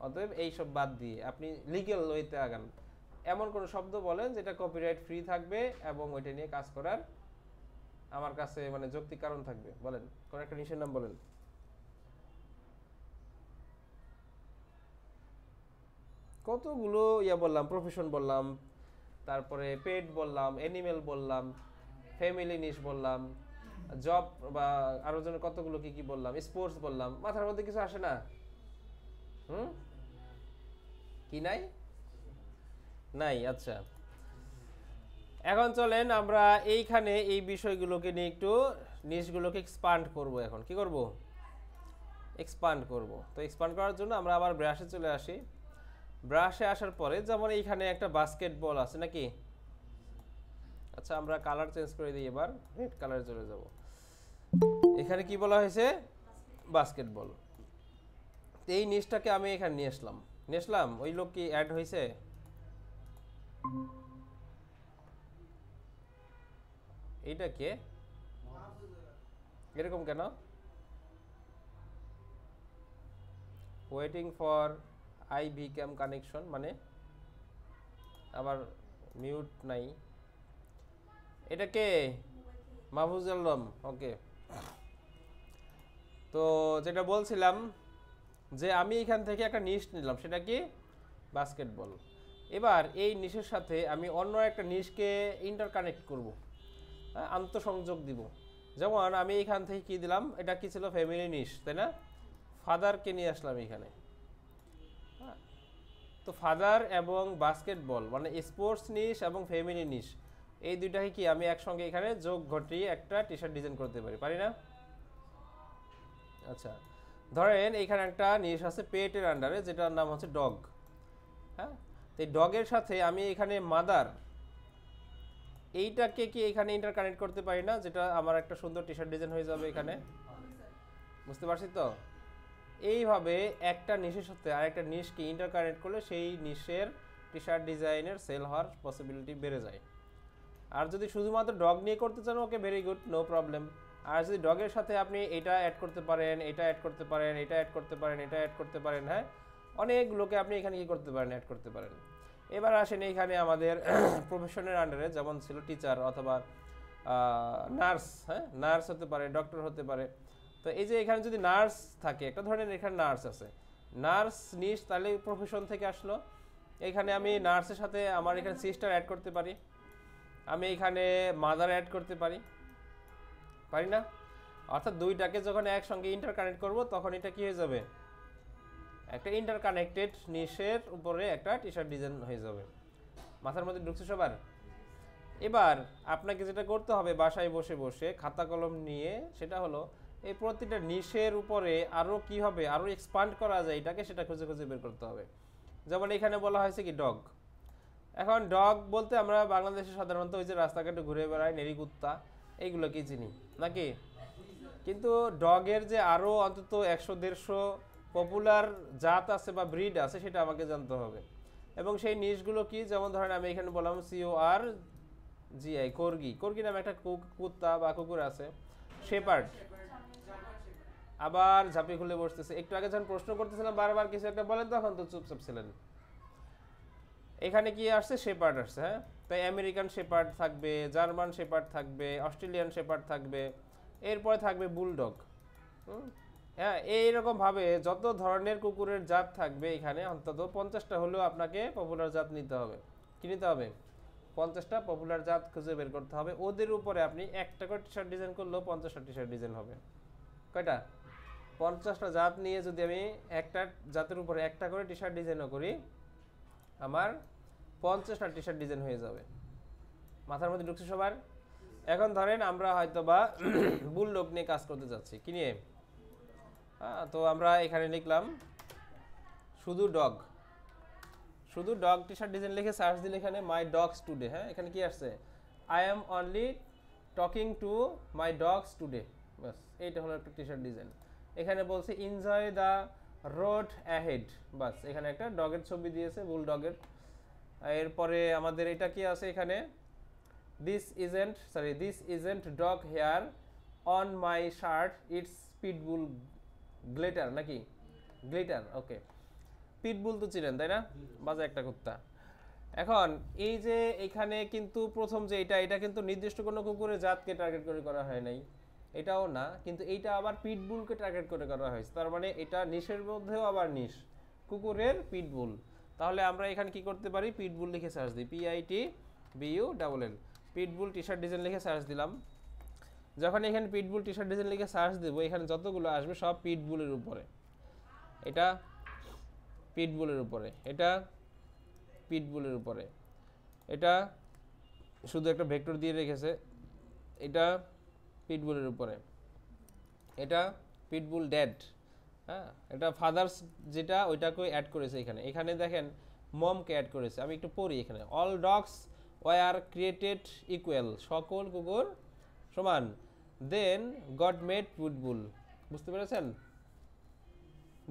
[SPEAKER 1] অতএব এইসব বাদ দিয়ে আপনি লিগ্যাল ওয়েতে আগান, এমন কোন শব্দ বলেন যেটা কপিরাইট ফ্রি থাকবে এবং ওইটা নিয়ে কাজ করার আমার কাছে মানে যৌক্তিক কারণ থাকবে, বলেন কোন একটা নিশের নাম বলেন। কতগুলো ইয়া বললাম, প্রফেশন বললাম, তারপরে পেট বললাম, অ্যানিমেল বললাম, ফ্যামিলি নিশ বললাম, জব বা আরো জন কতগুলো কি কি বললাম, স্পোর্টস বললাম, মাথার মধ্যে কিছু আসে না? কি নাই? নাই, আচ্ছা। এখন চলেন আমরা এইখানে এই বিষয়গুলোকে নিয়ে একটু নিশগুলোকে এক্সপান্ড করব। এখন কি করব? এক্সপান্ড করব। তো এক্সপান্ড করার জন্য আমরা আবার ব্রাশে চলে আসি। ব্রাশে আসার পরে যেমন এইখানে একটা বাস্কেটবল আছে নাকি? আচ্ছা আমরা কালার চেঞ্জ করে দিই, এবার রেড কালারে চলে যাব। এখানে কি বলা হয়েছে? বাস্কেটবল। এই নিশটাকে আমি এখানে নিয়ে আসলাম, ওই লোক কি অ্যাড হয়েছে? এইটা কে এরকম কেন? Waiting for IV cam connection মানে আবার মিউট নাই। এটা কে? মাহফুজ আলম, ওকে। তো যেটা বলছিলাম যে আমি এখান থেকে একটা নিশ নিলাম, সেটা কি? বাস্কেটবল। এবার এই নিশের সাথে আমি অন্য একটা নিশকে ইন্টারকানেক্ট করব, আন্তঃসংযোগ দিব। যেমন আমি এখান থেকে কি দিলাম, এটা কি ছিল? ফ্যামিলি নিশ, তাই না? ফাদারকে নিয়ে আসলাম এখানে। তো ফাদার এবং বাস্কেটবল মানে স্পোর্টস নিশ এবং ফ্যামিলি নিশ, এই দুইটাকে কি আমি একসঙ্গে এখানে যোগ ঘটিয়ে একটা টি শার্ট ডিজাইন করতে পারি না? আচ্ছা ধরেন এইখানে একটা নিশ আছে পেটের আন্ডারে, যেটার নাম হচ্ছে ডগ। হ্যাঁ, তো এই ডগের সাথে আমি এখানে মাদার, এইটাকে কি এখানে ইন্টারকানেক্ট করতে পারি না? যেটা আমার একটা সুন্দর টি শার্ট ডিজাইন হয়ে যাবে এখানে। বুঝতে পারছি তো? এইভাবে একটা নিশের সাথে আরেকটা নিশকে ইন্টারকানেক্ট করলে সেই নিশের টি শার্ট ডিজাইনের সেল হওয়ার পসিবিলিটি বেড়ে যায়। আর যদি শুধুমাত্র ডগ নিয়ে করতে চান, okay very good, no problem. আর যদি ডগের সাথে আপনি এটা অ্যাড করতে পারেন, এটা অ্যাড করতে পারেন, এটা অ্যাড করতে পারেন, এটা অ্যাড করতে পারেন, হ্যাঁ অনেকগুলোকে আপনি এখানে কি করতে পারেন, অ্যাড করতে পারেন। এবার আসেন এইখানে আমাদের প্রফেশনের আন্ডারে, যেমন ছিল টিচার অথবা নার্স, হ্যাঁ নার্স হতে পারে, ডক্টর হতে পারে। তো এই যে এখানে যদি নার্স থাকে, একটা ধরনের এখানে নার্স আছে, নার্স নিশ, তাহলে প্রফেশন থেকে আসলো। এখানে আমি নার্সের সাথে আমার এখানে সিস্টার অ্যাড করতে পারি, আমি এখানে মাদার অ্যাড করতে পারি না? অর্থাৎ দুইটাকে যখন একসঙ্গে ইন্টারকানেক্ট করব, তখন এটা কি হয়ে যাবে? একটা ইন্টারকানেক্টেড নিশের উপরে একটা টি শার্ট ডিজাইন হয়ে যাবে। মাথার মধ্যে ঢুকছে সবার? এবার আপনাকে যেটা করতে হবে বাসায় বসে বসে খাতা কলম নিয়ে, সেটা হলো এই প্রতিটা নিশের উপরে আরও কি হবে, আরও এক্সপান্ড করা যায় এটাকে, সেটা খুঁজে খুঁজে বের করতে হবে। যেমন এখানে বলা হয়েছে কি ডগ। এখন ডগ বলতে আমরা বাংলাদেশে সাধারণত ওই যে রাস্তাঘাটে ঘুরে বেড়াই নেড়ি কুত্তা, এইগুলোকেই চিনি নাকি। কিন্তু ডগের যে আরও অন্তত 100-150 পপুলার জাত আছে বা ব্রিড আছে সেটা আমাকে জানতে হবে। এবং সেই নিশগুলো কি, যেমন ধরেন আমি এখানে বললাম CORGI, কর্গি। কর্গি নামে একটা কুত্তা বা কুকুর আছে। শেপার্ড, আবার ঝাঁপি খুলে বসতেছে। একটু আগে যখন প্রশ্ন করতেছিলাম বারবার কিছু একটা বলেন, তখন তো চুপচাপ ছিলেন। এখানে কি আসছে, শেপার্ড আসছে। হ্যাঁ, তাই আমেরিকান শেপার্ড থাকবে, জার্মান শেপার্ড থাকবে, অস্ট্রেলিয়ান শেপার্ড থাকবে, এরপরে থাকবে বুলডগ। হ্যাঁ, এইরকম ভাবে যত ধরনের কুকুরের জাত থাকবে এখানে অন্তত 50টা হলেও আপনাকে পপুলার জাত নিতে হবে। কি নিতে হবে? 50টা পপুলার জাত খুঁজে বের করতে হবে। ওদের উপরে আপনি একটা করে টি শার্ট ডিজাইন করলেও 50টা টি শার্ট ডিজাইন হবে। কয়টা? 50টা জাত নিয়ে যদি আমি একটা জাতের উপরে একটা করে টি শার্ট ডিজাইনও করি, আমার 50টা টি শার্ট ডিজাইন হয়ে যাবে। মাথার মধ্যে ঢুকছে সবার? এখন ধরেন আমরা হয়তো বা বুলডগ নিয়ে কাজ করতে যাচ্ছি। কি নিয়ে? তো আমরা এখানে লিখলাম শুধু ডগ, শুধু ডগ টি শার্ট ডিজাইন লিখে সার্চ দিলে এখানে মাই ডগস টুডে। হ্যাঁ, এখানে কি আসছে? I am only talking to my dogs today. বাস, এইটা হলো একটা টি শার্ট ডিজাইন। এখানে বলছে এনজয় দ্য রোড অ্যাহেড। বাস, এখানে একটা ডগের ছবি দিয়েছে, বুলডগের। এরপরে আমাদের এটা কি আছে এখানে, this isn't dog hair on my shirt, it's pitbull glitter. নাকি গ্লিটার? ওকে, পিটবুল তো চিনেন তাই না, বাজে একটা কুত্তা। এখন এই যে এখানে কিন্তু প্রথম যে এটা কিন্তু নির্দিষ্ট কোনো কুকুরের জাতকে টার্গেট করে করা হয় নাই, এটাও না, কিন্তু এইটা আবার পিটবুলকে টার্গেট করে করা হয়েছে। তার মানে এটা নিশের মধ্যেও আবার নিশ, কুকুরের পিটবুল। তাহলে আমরা এখানে কি করতে পারি, পিটবুল লিখে সার্চ দিই, PITBULL, পিটবুল টি শার্ট ডিজাইন লিখে সার্চ দিলাম। যখন এখানে পিটবুল টি শার্ট ডিজাইন লিখে সার্চ দেবো, এখানে যতগুলো আসবে সব পিটবুলের উপরে। এটা পিটবুলের উপরে, এটা পিটবুলের উপরে, এটা শুধু একটা ভেক্টর দিয়ে রেখেছে, এটা পিটবুলের উপরে, এটা পিটবুল ড্যাড। হ্যাঁ, এটা ফাদার্স যেটা ওইটাকে অ্যাড করেছে এখানে। এখানে দেখেন মমকে অ্যাড করেছে। আমি একটু পড়ি এখানে, all dogs war created equal, সকল কুকুর সমান। দেন গড মেড পিটবুল। বুঝতে পেরেছেন?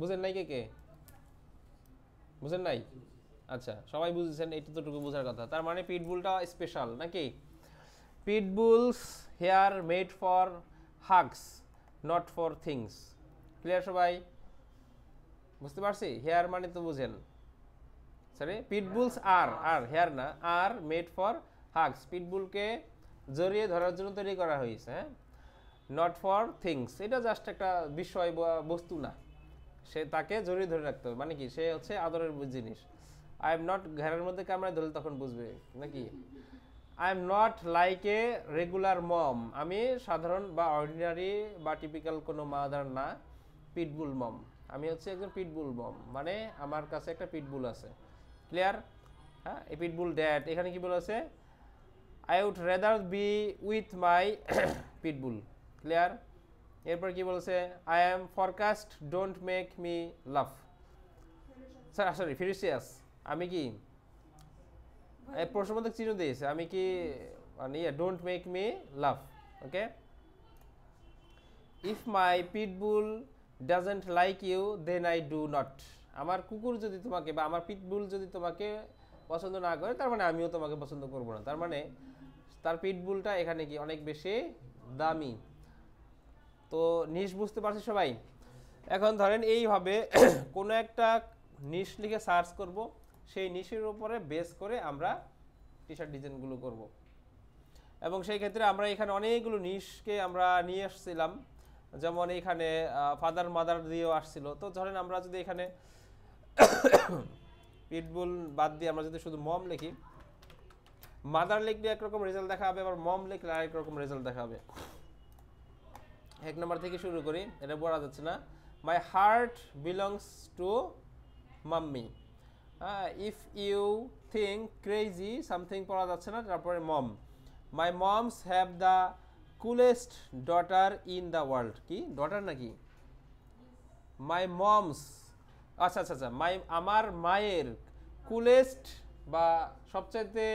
[SPEAKER 1] বুঝেন নাই? কে বুঝেন নাই? আচ্ছা, সবাই বুঝেছেন, এইটুকু বোঝার কথা। তার মানে পিটবুলটা স্পেশাল নাকি। Pitbulls are made for hugs, not for things. Clear সবাই? বুঝতে পারছি? হেয়ার মানে তো বুঝেন, সরি, পিটবুলস আর হেয়ার না, আর মেড ফর হাগস, পিটবুলকে জড়িয়ে ধরার জন্য তৈরি করা হয়েছে। হ্যাঁ, নট ফর থিংস, এটা জাস্ট একটা বিষয় বা বস্তু না, সে তাকে জড়িয়ে ধরে রাখতে হবে। মানে কি, সে হচ্ছে আদরের জিনিস। আই এম নট, ঘরের মধ্যে কামড়ায় ধরলে তখন বুঝবে নাকি। I am not like a regular mom, আমি সাধারণ বা অর্ডিনারি বা টিপিক্যাল কোনো মাদার না, পিটবুল মম, আমি হচ্ছে একজন পিটবুল মম, মানে আমার কাছে একটা পিটবুল আছে। ক্লিয়ার? হ্যাঁ, এই পিটবুল ড্যাড। এখানে কি বলেছে, I would rather be with my pitbull. Clear? এরপর কি বলছে, I am forecast don't make me love, sorry ferocious, আমি কি প্রশ্নবোধক চিহ্ন দিয়েছে, আমি কি মানে don't make me love. Okay, if my pitbull doesn't like you then I do not, আমার কুকুর যদি তোমাকে বা আমার পিটবুল যদি তোমাকে পছন্দ না করে, তার মানে আমিও তোমাকে পছন্দ করবো না। তার মানে তার পিটবুলটা এখানে কি অনেক বেশি দামি। তো নিশ বুঝতে পারছি সবাই? এখন ধরেন এইভাবে কোনো একটা নিশ লিখে সার্চ করব, সেই নিশের উপরে বেস করে আমরা টি শার্ট ডিজাইনগুলো করব। এবং সেই ক্ষেত্রে আমরা এখানে অনেকগুলো নিশকে আমরা নিয়ে আসছিলাম, যেমন এখানে ফাদার মাদার দিয়েও আসছিল। তো ধরেন আমরা যদি এখানে পিটবুল বাদ দিয়ে আমরা যদি শুধু মম লিখি, মাদার লিখলে একরকম রেজাল্ট দেখাবে, আবার মম লিখলে আরেক রকম রেজাল্ট দেখাবে। এক নম্বর থেকে শুরু করি, এটা পড়া যাচ্ছে না। My heart belongs to mummy, if you think crazy something পড়া যাচ্ছে না, তারপরে mom. My moms have the coolest daughter in the world, কি ডটার নাকি মাই মমস, আচ্ছা আচ্ছা আচ্ছা আমার মায়ের কুলেস্ট বা সবচাইতে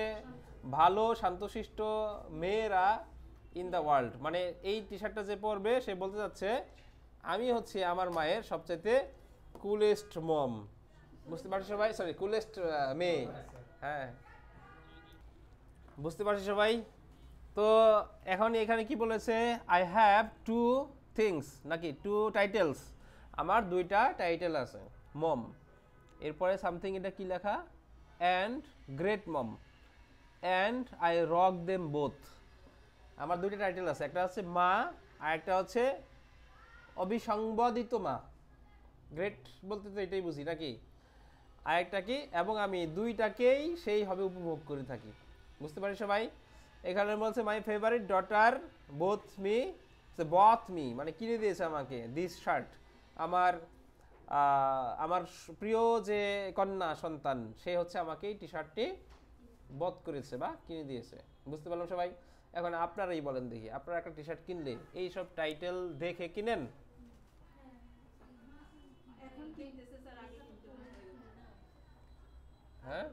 [SPEAKER 1] ভালো শান্তশিষ্ট মেয়েরা ইন দ্য ওয়ার্ল্ড, মানে এই টি শার্টটা যে পরবে সে বলতে যাচ্ছে আমি হচ্ছে আমার মায়ের সবচাইতে কুলেস্ট মম। বুঝতে পারছি সবাই, সরি কুলেস্ট মেয়ে, হ্যাঁ বুঝতে পারছি সবাই। তো এখন এখানে কি বলেছে, আই হ্যাভ টু থিংস নাকি টু টাইটেলস, আমার দুইটা টাইটেল আছে মম, এরপরে সামথিং এটা কি লেখা, and great mom and I rock them both, আমার দুইটা টাইটেল আছে, একটা হচ্ছে মা আর একটা হচ্ছে অবিসংবাদিত মা, গ্রেট বলতে তো এটাই বুঝি নাকি, আরেকটা কি, এবং আমি দুইটাকেই সেইভাবে উপভোগ করে থাকি। বুঝতে পারি সবাই। এখানে বলছে my favourite daughter both me, both me মানে কিনে দিয়েছে আমাকে দিস শার্ট, আমার আমার প্রিয় যে কন্যা সন্তান সে হচ্ছে আমাকে এই টি শার্টটি বধ করেছে বা কিনে দিয়েছে। বুঝতে পারলাম সবাই। এখন আপনারাই বলেন দেখি, আপনারা একটা টি শার্ট কিনলে এই সব টাইটেল দেখে কিনেন? হ্যাঁ,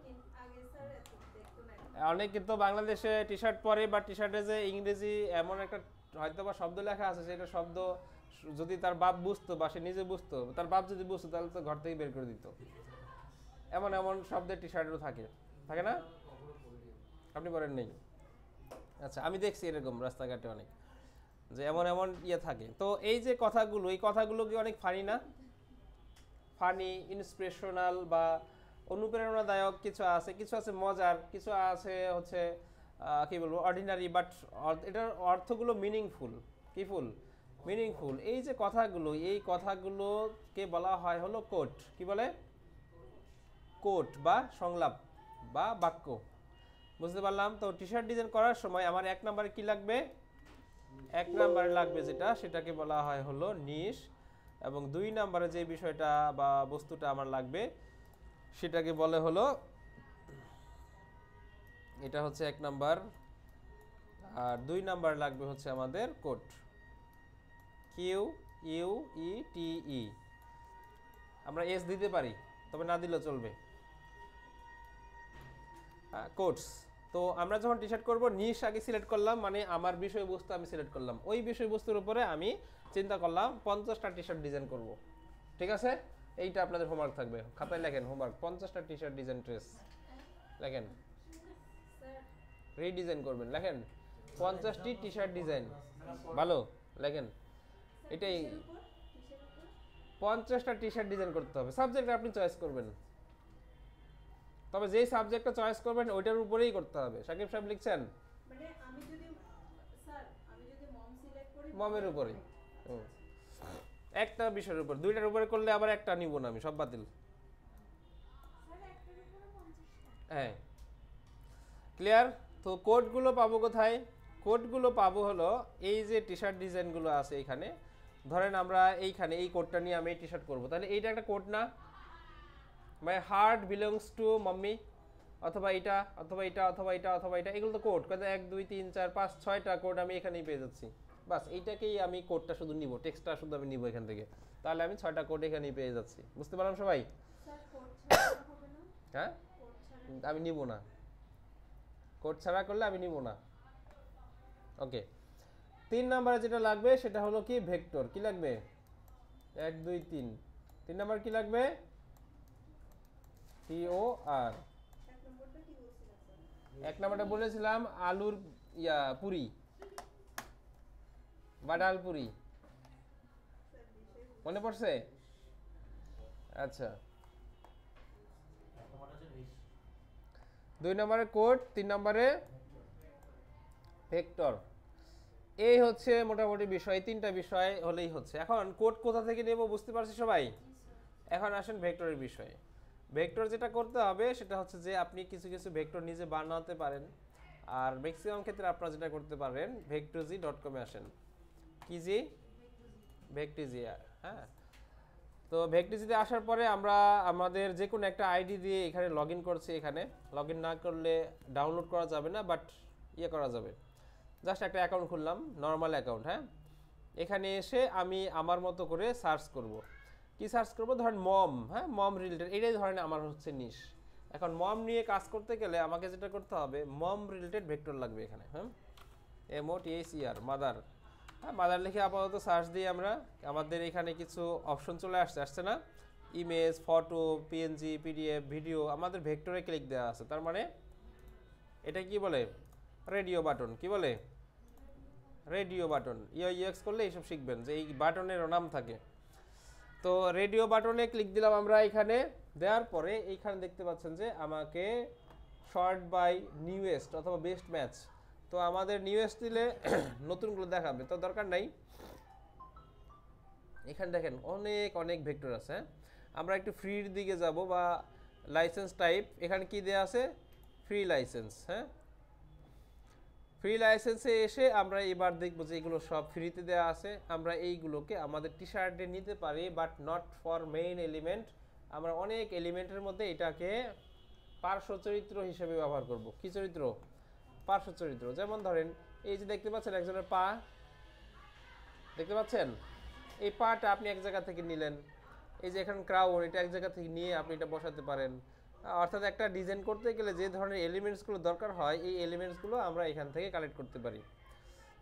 [SPEAKER 1] অনেকে তো বাংলাদেশে টি শার্ট পরে বা টি শার্টে যে ইংরেজি এমন একটা হয়তো বা শব্দ লেখা আছে, সেটা শব্দ যদি তার বাপ বুঝতো বা সে নিজে বুঝতো, তার বাপ যদি বুঝতো তাহলে তো ঘর থেকে বের করে দিত। এমন এমন শব্দের টি শার্টও থাকে, থাকে না? আপনি পরেন নেই? আচ্ছা, আমি দেখছি এরকম রাস্তাঘাটে অনেক, যে এমন এমন ইয়ে থাকে। তো এই যে কথাগুলো, এই কথাগুলো কি অনেক ফানি না? ফানি, ইন্সপিরেশনাল বা অনুপ্রেরণাদায়ক কিছু আছে, কিছু আছে মজার, কিছু আছে হচ্ছে কি বলবো অর্ডিনারি, বাট এটার অর্থগুলো মিনিংফুল। কি ফুল? মিনিংফুল। এই যে কথাগুলো, এই কথাগুলোকে বলা হয় হলো কোট। কি বলে? কোট বা সংলাপ বা বাক্য। বুঝতে পারলাম। তো টি শার্ট ডিজাইন করার সময় আমার এক নম্বরে কি লাগবে? এক নম্বরে লাগবে যেটা, সেটাকে বলা হয় হলো নিশ, এবং দুই নম্বরে যে বিষয়টা বা বস্তুটা আমার লাগবে সেটাকে বলে হলো, এটা হচ্ছে এক নাম্বার, আর দুই নাম্বার লাগবে হচ্ছে আমাদের কোট, কিউ ইউ ই টি ই। আমরা এস দিতে পারি, তবে না দিলেও চলবে। কোটস। তো আমরা যখন টি শার্ট করবো, নিশ আগে সিলেক্ট করলাম, মানে আমার বিষয়বস্তু আমি সিলেক্ট করলাম, ওই বিষয়বস্তুর উপরে আমি চিন্তা করলাম 50টা টি শার্ট ডিজাইন করব। ঠিক আছে, এইটা আপনাদের হোমওয়ার্ক থাকবে, খাতায় লেখেন হোমওয়ার্ক, 50টা টি শার্ট ডিজাইন ড্রেস লেখেন, রিডিজাইন করবেন, লেখেন 50টি টি শার্ট ডিজাইন, ভালো লেখেন। এটাই 50টা টি শার্ট ডিজাইন করতে হবে। সাবজেক্ট আপনি চয়েস করবেন, তবে যেই সাবজেক্টটা চয়েস করবেন ওইটার উপরেই করতে হবে। সাকিব সাহেব লিখছেন
[SPEAKER 3] মানে আমি যদি মম সিলেক্ট করি
[SPEAKER 1] মমের উপরেই, একটা বিষয়ের উপর, দুইটার উপরে করলে আবার একটা নিব না আমি, সব বাতিল।
[SPEAKER 3] স্যার একটার উপরে 50টা।
[SPEAKER 1] হ্যাঁ, ক্লিয়ার। তো কোডগুলো পাবো কোথায়? কোডগুলো পাবো হলো এই যে টি শার্ট ডিজাইনগুলো আছে এইখানে। ধরেন আমরা এইখানে এই কোডটা নিয়ে আমি এই টি শার্ট করবো, তাহলে এইটা একটা কোড না? My heart belongs to mummy, অথবা এটা অথবা এটা অথবা এটা অথবা এটা, এগুলো তো কোড। কত 1 2 3 4 5 6টা কোড আমি এখানেই পেয়ে যাচ্ছি। বাস এইটাকেই আমি কোডটা শুধু নিব, টেক্সটটা শুধু আমি নিব এখান থেকে, তাহলে আমি 6টা কোড এখানেই পেয়ে যাচ্ছি। বুঝতে পারলাম সবাই?
[SPEAKER 3] স্যার কোড ছাড়া হবে না?
[SPEAKER 1] হ্যাঁ,
[SPEAKER 3] কোড ছাড়া
[SPEAKER 1] আমি নিব না, কোড ছাড়া করলে আমি নিব না। ওকে, 3 নম্বরে যেটা লাগবে সেটা হলো কি ভেক্টর। কি লাগবে? 1 2 3, 3 নম্বর কি লাগবে? টিও আর।
[SPEAKER 3] এক নম্বরটা কি বলছিলেন স্যার?
[SPEAKER 1] এক নম্বরটা বলেছিলাম আলুর পুরি বা ডাল পুরি,
[SPEAKER 3] স্যার বিষয়
[SPEAKER 1] মনে পড়ছে? আচ্ছা, 2 নম্বরে কোড, 3 নম্বরে ভেক্টর। এই হচ্ছে মোটামুটি বিষয়, 3টা বিষয় হলেই হচ্ছে। এখন কোড কোথা থেকে নেব বুঝতে পারছি সবাই? এখন আসেন ভেক্টরের বিষয়ে। ভেক্টর যেটা করতে হবে সেটা হচ্ছে যে আপনি কিছু কিছু ভেক্টর নিজে বানাতে পারেন, আর ম্যাক্সিমাম ক্ষেত্রে আপনারা যেটা করতে পারেন vectorz.com-এ আসেন। কি জি? ভেক্টিজি। হ্যাঁ, তো ভেক্টিজিতে আসার পরে আমরা আমাদের যে কোনো একটা আইডি দিয়ে এখানে লগ ইন করছি। এখানে লগ ইন না করলে ডাউনলোড করা যাবে না, বাট ইয়ে করা যাবে, জাস্ট একটা অ্যাকাউন্ট খুললাম, নর্মাল অ্যাকাউন্ট। হ্যাঁ, এখানে এসে আমি আমার মতো করে সার্চ করব। কি সার্চ করব? ধরেন মম। হ্যাঁ, মম রিলেটেড, এটাই ধরেন আমার হচ্ছে নিশ। এখন মম নিয়ে কাজ করতে গেলে আমাকে যেটা করতে হবে, মম রিলেটেড ভেক্টর লাগবে এখানে। হ্যাঁ, MOTHER, মাদার। হ্যাঁ, মাদার লিখে আপাতত সার্চ দিই আমরা। আমাদের এখানে কিছু অপশন চলে আসছে না? Image, photo, PNG, PDF, video, আমাদের ভেক্টরে ক্লিক দেওয়া আছে। তার মানে এটা কি বলে? Radio button. কি বলে? Radio button. ইউএক্স করলে এইসব শিখবেন যে এই বাটনেরও নাম থাকে। তো রেডিও বাটনে ক্লিক দিলাম আমরা এখানে। দেওয়ার পরে এইখানে দেখতে পাচ্ছেন যে আমাকে শর্ট বাই নিউয়েস্ট অথবা বেস্ট ম্যাচ। তো আমাদের নিউয়েস্ট দিলে নতুনগুলো দেখাবে, তো দরকার নাই। এখানে দেখেন অনেক অনেক ভেক্টর আছে। হ্যাঁ, আমরা একটু ফ্রির দিকে যাব বা লাইসেন্স টাইপ। এখানে কি দেওয়া আছে? Free licence. হ্যাঁ, ফ্রি লাইসেন্সে এসে আমরা এবার দেখব যে এগুলো সব ফ্রিতে দেওয়া আছে। আমরা এইগুলোকে আমাদের টি শার্টে নিতে পারি, but not for main element. আমরা অনেক এলিমেন্টের মধ্যে এটাকে পার্শ্ব চরিত্র হিসেবে ব্যবহার করব। কি চরিত্র? পার্শ্ব চরিত্র। যেমন ধরেন এই যে দেখতে পাচ্ছেন একজনের পা, দেখতে পাচ্ছেন? এই পাটা আপনি এক জায়গা থেকে নিলেন। এই যে এখানে ক্রাউন, এটা এক জায়গা থেকে নিয়ে আপনি এটা বসাতে পারেন। অর্থাৎ একটা ডিজাইন করতে গেলে যে ধরনের এলিমেন্টসগুলো দরকার হয়, এই এলিমেন্টসগুলো আমরা এখান থেকে কালেক্ট করতে পারি।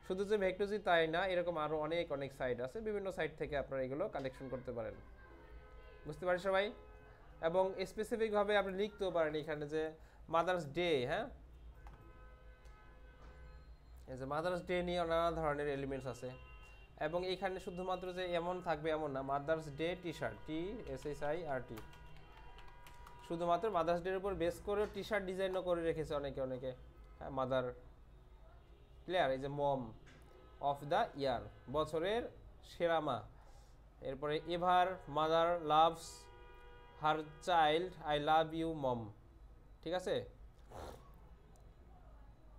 [SPEAKER 1] শুধু যে ভেক্টরজি তাই না, এরকম আরও অনেক অনেক সাইট আছে, বিভিন্ন সাইট থেকে আপনারা এগুলো কালেকশন করতে পারেন। বুঝতে পারি সবাই? এবং স্পেসিফিকভাবে আপনি লিখতেও পারেন এখানে যে মাদার্স ডে। হ্যাঁ, এই যে মাদার্স ডে নিয়ে নানা ধরনের এলিমেন্টস আছে। এবং এখানে শুধুমাত্র যে এমন থাকবে এমন না, mother's day T shirt, TSHIRT, শুধুমাত্র মাদার্স ডের উপর বেস করে টি শার্ট ডিজাইনও করে রেখেছে অনেকে। হ্যাঁ, মাদার ক্লিয়ার। এই যে মম অফ দ্য ইয়ার, বছরের সেরা মা। এরপরে every mother loves her child, I love you mom. ঠিক আছে?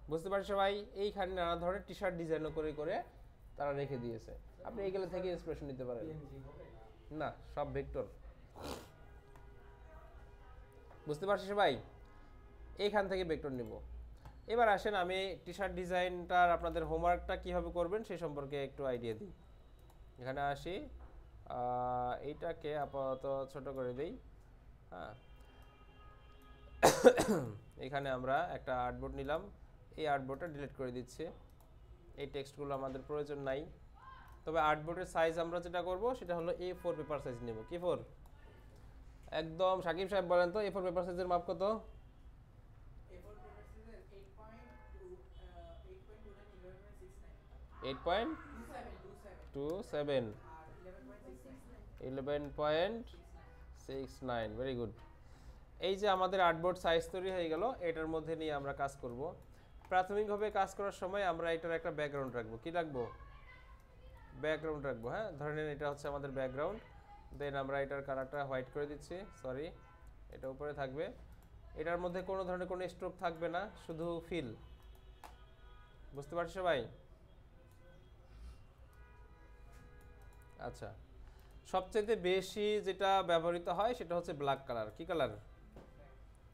[SPEAKER 1] বুঝতে পারি সবাই? এইখানে নানা ধরনের টি শার্ট ডিজাইনও করে তারা রেখে দিয়েছে। আপনি এইগুলো থেকে ইন্সপিরেশন নিতে পারেন। না, সব ভেক্টর। বুঝতে পারছি সবাই? এইখান থেকে ভেক্টর নিব। এবার আসেন আমি টি শার্ট ডিজাইনটার আপনাদের হোমওয়ার্কটা কীভাবে করবেন সেই সম্পর্কে একটু আইডিয়া দিই। এখানে আসি, এইটাকে আপাতত ছোট করে দিই। হ্যাঁ, এখানে আমরা একটা আর্টবোর্ড নিলাম, এই আর্টবোর্ডটা ডিলিট করে দিচ্ছি। এই টেক্সটগুলো আমাদের প্রয়োজন নাই। তবে আর্টবোর্ডের সাইজ আমরা যেটা করব সেটা হলো A4 পেপার সাইজ নেব। কি 4? একদম সাকিব সাহেব বলেন তো A4 পেপার সাইজের মাপ কত?
[SPEAKER 4] A4 paper size 8.2
[SPEAKER 1] 8.27
[SPEAKER 4] আর 11.69
[SPEAKER 1] 11.69। Very good. এই যে আমাদের আর্টবোর্ড সাইজ তৈরি হয়ে গেল, এটার মধ্যে নিয়ে আমরা কাজ করব। প্রাথমিকভাবে কাজ করার সময় আমরা এটার একটা ব্যাকগ্রাউন্ড রাখবো। কি রাখবো? ব্যাকগ্রাউন্ড রাখবো। হ্যাঁ, ধরে নিন এটা হচ্ছে আমাদের ব্যাকগ্রাউন্ড। দেন আমরা এটার কালারটা হোয়াইট করে দিচ্ছি। সরি, এটা উপরে থাকবে। এটার মধ্যে কোনো ধরনের কোনো স্ট্রোক থাকবে না, শুধু ফিল। বুঝতে পারছি সবাই? আচ্ছা, সবচেয়ে বেশি যেটা ব্যবহৃত হয় সেটা হচ্ছে ব্ল্যাক কালার। কি কালার?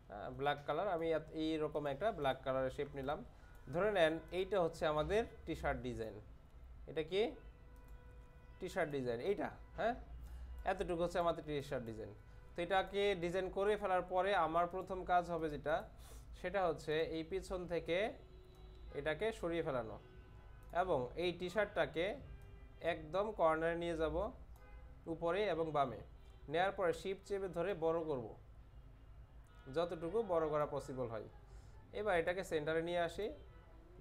[SPEAKER 1] হ্যাঁ, ব্ল্যাক কালার। আমি এইরকম একটা ব্ল্যাক কালারের শেপ নিলাম। ধরে নেন এইটা হচ্ছে আমাদের টি শার্ট ডিজাইন। এটা কি? টি শার্ট ডিজাইন এইটা। হ্যাঁ, এতটুকু হচ্ছে আমাদের টি শার্ট ডিজাইন। তো এটাকে ডিজাইন করে ফেলার পরে আমার প্রথম কাজ হবে যেটা, সেটা হচ্ছে এই পিছন থেকে এটাকে সরিয়ে ফেলানো এবং এই টি শার্টটাকে একদম কর্নারে নিয়ে যাব, উপরে এবং বামে। নেওয়ার পরে শিফট চেপে ধরে বড় করব, যতটুকু বড় করা পসিবল হয়। এবার এটাকে সেন্টারে নিয়ে আসি,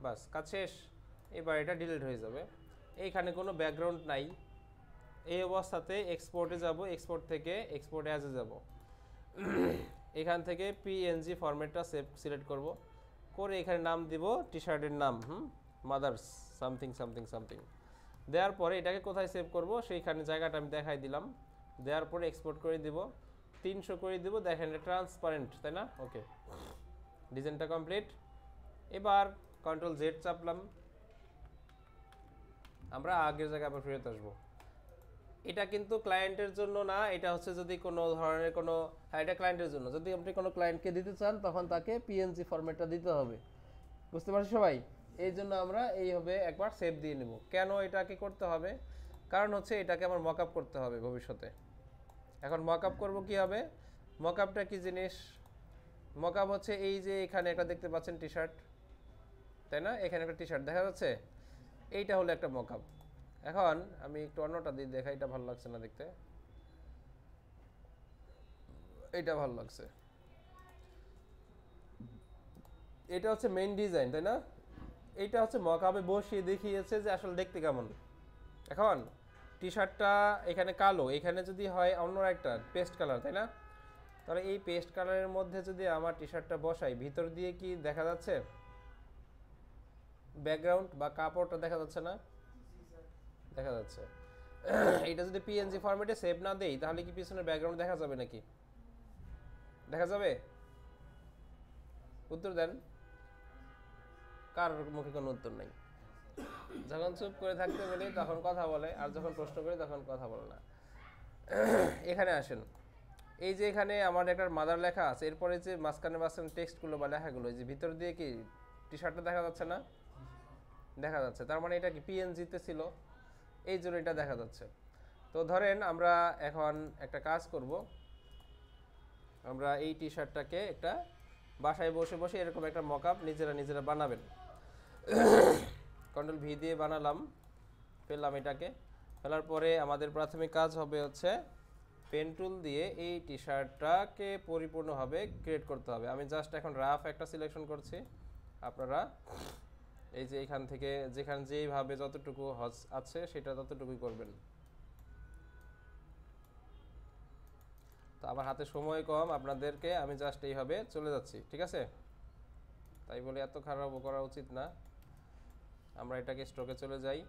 [SPEAKER 1] বাস কাজ শেষ। এবার এটা ডিলিট হয়ে যাবে। এইখানে কোনো ব্যাকগ্রাউন্ড নাই। এই অবস্থাতে এক্সপোর্টে যাব, এক্সপোর্ট থেকে এক্সপোর্ট অ্যাজে যাব। এখান থেকে PNG ফরম্যাটটা সিলেক্ট করব, করে এখানে নাম দিব টি শার্টের নাম, মাদার্স সামথিং সামথিং সামথিং। দেওয়ার পরে এটাকে কোথায় সেভ করব সেইখানে জায়গাটা আমি দেখাই দিলাম। দেওয়ার পরে এক্সপোর্ট করে দিব, 300 করে দিব। দেখেন এটা ট্রান্সপারেন্ট, তাই না? ওকে, ডিজাইনটা কমপ্লিট। এবার Ctrl Z চাপলাম, আমরা আগের জায়গায় আবার ফেরত আসবো। এটা কিন্তু ক্লায়েন্টের জন্য না, এটা হচ্ছে যদি কোনো ধরনের কোনো, হ্যাঁ এটা ক্লায়েন্টের জন্য। যদি আপনি কোনো ক্লায়েন্টকে দিতে চান তখন তাকে PNG ফরম্যাটটা দিতে হবে। বুঝতে পারছি সবাই? এই জন্য আমরা এইভাবে একবার সেভ দিয়ে নেব। কেন এটাকে করতে হবে? কারণ হচ্ছে এটাকে আমার মকআপ করতে হবে ভবিষ্যতে। এখন মকআপ করব কিভাবে? মকআপটা কি জিনিস? মকআপ হচ্ছে এই যে এখানে একটা দেখতে পাচ্ছেন টি শার্ট, তাই না? এখানে একটা টি শার্ট দেখা যাচ্ছে, এইটা হলো একটা মকআপ। এখন আমি একটু অন্যটা দিয়ে দেখাই, এটা ভালো লাগছে না দেখতে, এইটা ভালো লাগছে। এটা হচ্ছে মেইন ডিজাইন, তাই না? এইটা হচ্ছে মকআপে বসিয়ে দেখিয়েছে যে আসলে দেখতে কেমন। এখন টি শার্টটা এখানে কালো, এখানে যদি হয় অন্য একটা পেস্ট কালার, তাই না? তাহলে এই পেস্ট কালারের মধ্যে যদি আমার টি শার্টটা বসাই, ভিতর দিয়ে কি দেখা যাচ্ছে? ব্যাকগ্রাউন্ড বা কাপড়টা দেখা যাচ্ছে না? দেখা যাচ্ছে। এটা যদি পিএনজি ফরম্যাটে সেভ না দেই তাহলে কি পিছনের ব্যাকগ্রাউন্ড দেখা যাবে নাকি? দেখা যাবে? উত্তর দেন। কার মুখে কোনো উত্তর নাই। যখন চুপ করে থাকতে বলি তখন কথা বলে, আর যখন প্রশ্ন করি তখন কথা বলে না। এখানে আসেন, এই যে এখানে আমার একটা মাদার লেখা আছে, এরপরে যে মাঝখানে মাঝখানে টেক্সটগুলো বা লেখাগুলো, যে ভিতর দিয়ে কি টি শার্টটা দেখা যাচ্ছে না? দেখা যাচ্ছে। তার মানে এটা কি পিএনজিতে ছিল, এই জন্য এটা দেখা যাচ্ছে। তো ধরেন আমরা এখন একটা কাজ করব, আমরা এই টি শার্টটাকে একটা বাসায় বসে বসে এরকম একটা মকআপ নিজেরা বানাবেন। কন্ট্রোল ভি দিয়ে বানালাম, ফেললাম এটাকে। ফেলার পরে আমাদের প্রাথমিক কাজ হবে হচ্ছে পেন টুল দিয়ে এই টি শার্টটাকে পরিপূর্ণভাবে ক্রিয়েট করতে হবে। আমি জাস্ট এখন রাফ একটা সিলেকশন করছি, আপনারা এই যে এখান থেকে যেখানে যেইভাবে যতটুকু আছে সেটা ততটুকুই করবেন। তো আমার হাতে সময় কম, আপনাদেরকে আমি জাস্ট এইভাবে চলে যাচ্ছি, ঠিক আছে? তাই বলে এত খারাপ করা উচিত না। আমরা এটাকে স্ট্রোকে চলে যাই।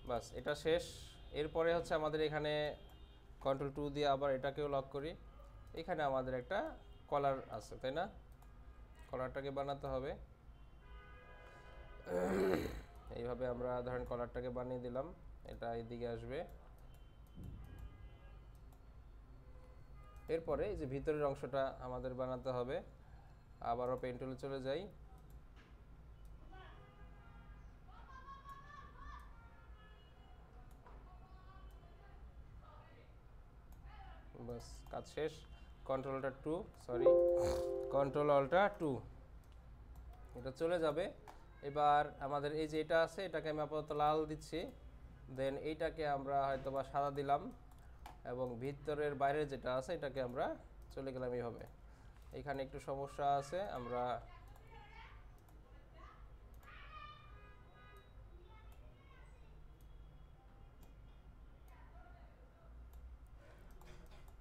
[SPEAKER 1] বাস, এটা শেষ। এরপরে হচ্ছে আমাদের এখানে কন্ট্রোল 2 দিয়ে আবার এটাকেও লক করি। এখানে আমাদের একটা কলার আছে, তাই না? কলারটাকে বানাতে হবে। এইভাবে আমরা ধরেন কলারটাকে বানিয়ে দিলাম, এটা এইদিকে আসবে। এরপরে এই যে ভিতরের অংশটা আমাদের বানাতে হবে। আবারও পেন টুলে চলে যাই। বাস, কাজ শেষ। কন্ট্রোল অল্টা 2 এটা চলে যাবে। এবার আমাদের এই যে এটা আছে, এটাকে আমি আপাতত লাল দিচ্ছি, দেন এইটাকে আমরা হয়তো বা সাদা দিলাম, এবং ভিতরের বাইরে যেটা আছে এটাকে আমরা চলে গেলাম এইভাবে। এখানে একটু সমস্যা আছে, আমরা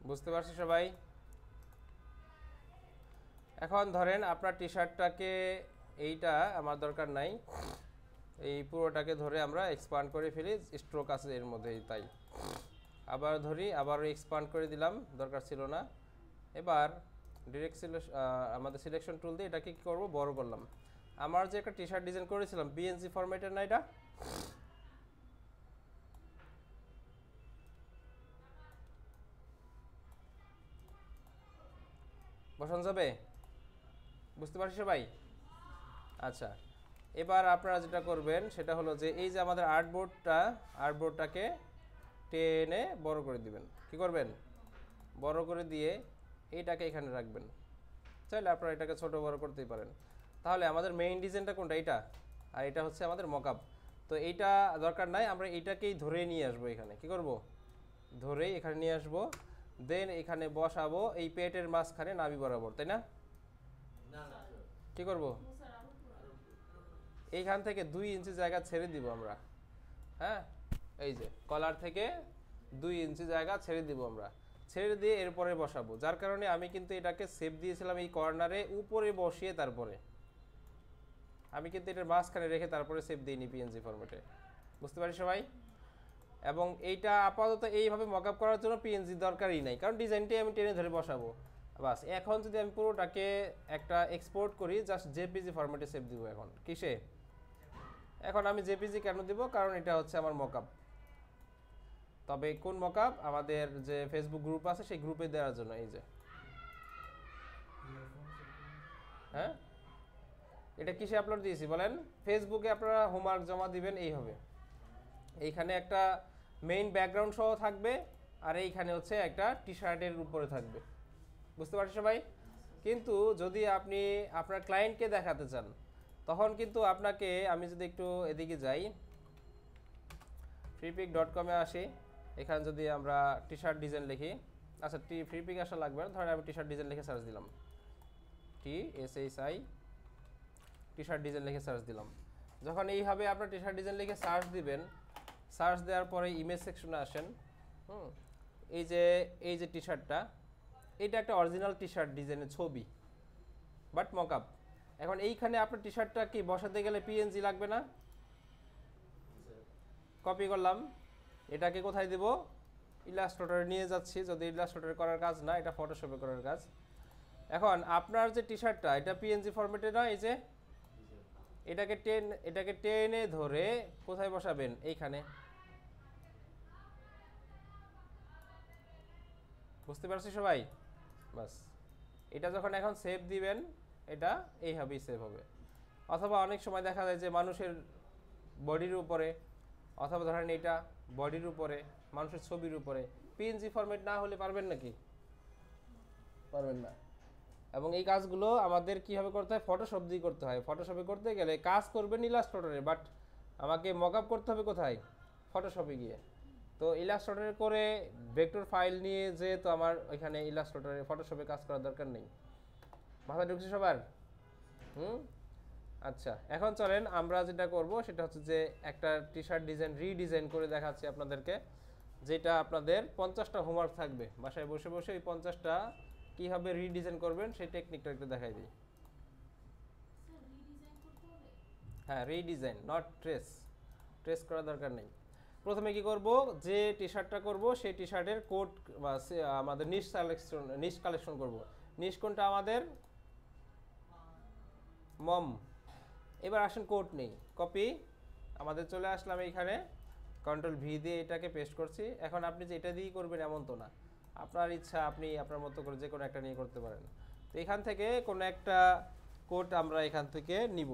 [SPEAKER 1] বুঝতে পারছি সবাই? এখন ধরেন আপনার টি শার্টটাকে, এইটা আমার দরকার নাই, এই পুরোটাকে ধরে আমরা এক্সপান্ড করে ফেলি, স্ট্রোক আছে এর মধ্যেই, তাই আবার ধরি, আবারও এক্সপান্ড করে দিলাম, দরকার ছিল না। এবার ডিরেক্ট আমাদের সিলেকশন টুল দিয়ে এটাকে কী করবো, বড় করলাম। আমার যে একটা টি শার্ট ডিজাইন করেছিলাম পিএনজি ফরম্যাটের, না এটা বসানো যাবে? বুঝতে পারছি সবাই? আচ্ছা, এবার আপনারা যেটা করবেন সেটা হলো যে এই যে আমাদের আর্টবোর্ডটাকে টেনে বড় করে দিবেন। কি করবেন? বড় করে দিয়ে এইটাকে এখানে রাখবেন। চাইলে আপনারা এটাকে ছোট বড় করতেই পারেন। তাহলে আমাদের মেইন ডিজাইনটা কোনটা? এইটা, আর এটা হচ্ছে আমাদের মকআপ। তো এইটা দরকার নাই, আমরা এইটাকেই ধরে নিয়ে আসবো এখানে। কি করব? ধরেই এখানে নিয়ে আসবো, দেন এখানে বসাবো এই পেটের মাঝখানে নাভি বরাবর, তাই না? কি করব? এইখান থেকে 2 ইঞ্চি জায়গা ছেড়ে দিব আমরা। হ্যাঁ, এই যে কলার থেকে 2 ইঞ্চি জায়গা ছেড়ে দিব আমরা, ছেড়ে দিয়ে এরপরে বসাবো। যার কারণে আমি কিন্তু এটাকে সেভ দিয়েছিলাম এই কর্নারে উপরে বসিয়ে, তারপরে আমি কিন্তু এটার মাঝখানে রেখে তারপরে সেভ দিইনি পিএনজি ফরম্যাটে। বুঝতে পারি সবাই? এবং এইটা আপাতত এইভাবে মকআপ করার জন্য পিএনজি দরকারই নাই, কারণ ডিজাইনটাই আমি টেনে ধরে বসাবো। বাস, এখন যদি আমি পুরোটাকে একটা এক্সপোর্ট করি, জাস্ট জেপিজি ফরম্যাটে সেভ দিব। এখন কিসে? এখন আমি জেপিজি কেন দিব, কারণ এটা হচ্ছে আমার মকআপ। তবে কোন মকআপ, আমাদের যে ফেসবুক গ্রুপ আছে সেই গ্রুপে দেওয়ার জন্য। এই যে হ্যাঁ, এটা কিসে আপলোড দিয়েছি বলেন? ফেসবুকে আপনারা হোমওয়ার্ক জমা দিবেন এই হবে। এইখানে একটা মেইন ব্যাকগ্রাউন্ড সহ থাকবে, আর এইখানে হচ্ছে একটা টি শার্টের উপরে থাকবে। বুঝতে পারছি সবাই? কিন্তু যদি আপনি আপনার ক্লায়েন্টকে দেখাতে চান, তখন কিন্তু আপনাকে, আমি যদি একটু এদিকে যাই, freepik.com-এ আসি, এখানে যদি আমরা টি শার্ট ডিজাইন লিখি, আচ্ছা ফ্রিপিক আসা লাগবে না, ধরেন আমি টি শার্ট ডিজাইন লিখে সার্চ দিলাম, TSHI টি শার্ট ডিজাইন লিখে সার্চ দিলাম। যখন এইভাবে আপনার টি শার্ট ডিজাইন লিখে সার্চ দিবেন, সার্চ দেওয়ার পরে ইমেজ সেকশনে আসেন। এই যে টি শার্টটা, এটা একটা অরিজিনাল টি শার্ট ডিজাইনের ছবি, বাট মকআপ। এখন এইখানে আপনার টি শার্টটা কি বসাতে গেলে পিএনজি লাগবে না? কপি করলাম, এটাকে কোথায় দেব? ইলাস্ট্রেটরে নিয়ে যাচ্ছি। যদি ইলাস্ট্রেটরে করার কাজ না, এটা ফটোশপে করার কাজ। এখন আপনার যে টি শার্টটা, এটা পিএনজি ফরম্যাটে না, এই যে এটাকে টেনে ধরে কোথায় বসাবেন? এইখানে। বুঝতে পারছি সবাই? বাস, এটা যখন এখন সেভ দিবেন, এটা এইভাবেই সেভ হবে। অথবা অনেক সময় দেখা যায় যে মানুষের বডির উপরে, অথবা ধরেন এটা বডির উপরে, মানুষের ছবির উপরে পিএনজি ফরম্যাট না হলে পারবেন নাকি? পারবেন না। এবং এই কাজগুলো আমাদের কিভাবে করতে হয়? ফটোশপ দিয়ে করতে হয়। ফটোশপে করতে গেলে কাজ করবেন ইলাস্ট্রেটরে, বাট আমাকে মকআপ করতে হবে কোথায়? ফটোশপে গিয়ে। তো ইলাস্ট্রেটরে করে ভেক্টর ফাইল নিয়ে যে, তো আমার ওইখানে ইলাস্ট্রেটরে ফটোশপে কাজ করার দরকার নেই। মাথা ঢুকছে সবার? আচ্ছা, এখন চলেন আমরা যেটা করব সেটা হচ্ছে যে একটা টি শার্ট ডিজাইন রিডিজাইন করে দেখাচ্ছি আপনাদেরকে, যেটা আপনাদের 50টা হোমওয়ার্ক থাকবে। বাসায় বসে বসে এই 50টা কীভাবে রিডিজাইন করবেন সেই টেকনিকটা একটু দেখাই দিই। হ্যাঁ, রিডিজাইন, নট ট্রেস করার দরকার নেই। প্রথমে কি করব, যে টি শার্টটা করব সেই টি শার্টের কোড বা আমাদের নিশ কালেকশন করব। নিশ কোনটা আমাদের? মম। এবার আসেন কোড নেই, কপি, আমাদের চলে আসলাম এইখানে, কন্ট্রোল ভি দিয়ে এটাকে পেস্ট করছি। এখন আপনি যে এটা দিয়েই করবেন এমন তো না, আপনার ইচ্ছা, আপনি আপনার মতো করে যে কোনো একটা নিয়ে করতে পারেন। তো এখান থেকে কোনো একটা কোড আমরা এখান থেকে নিব।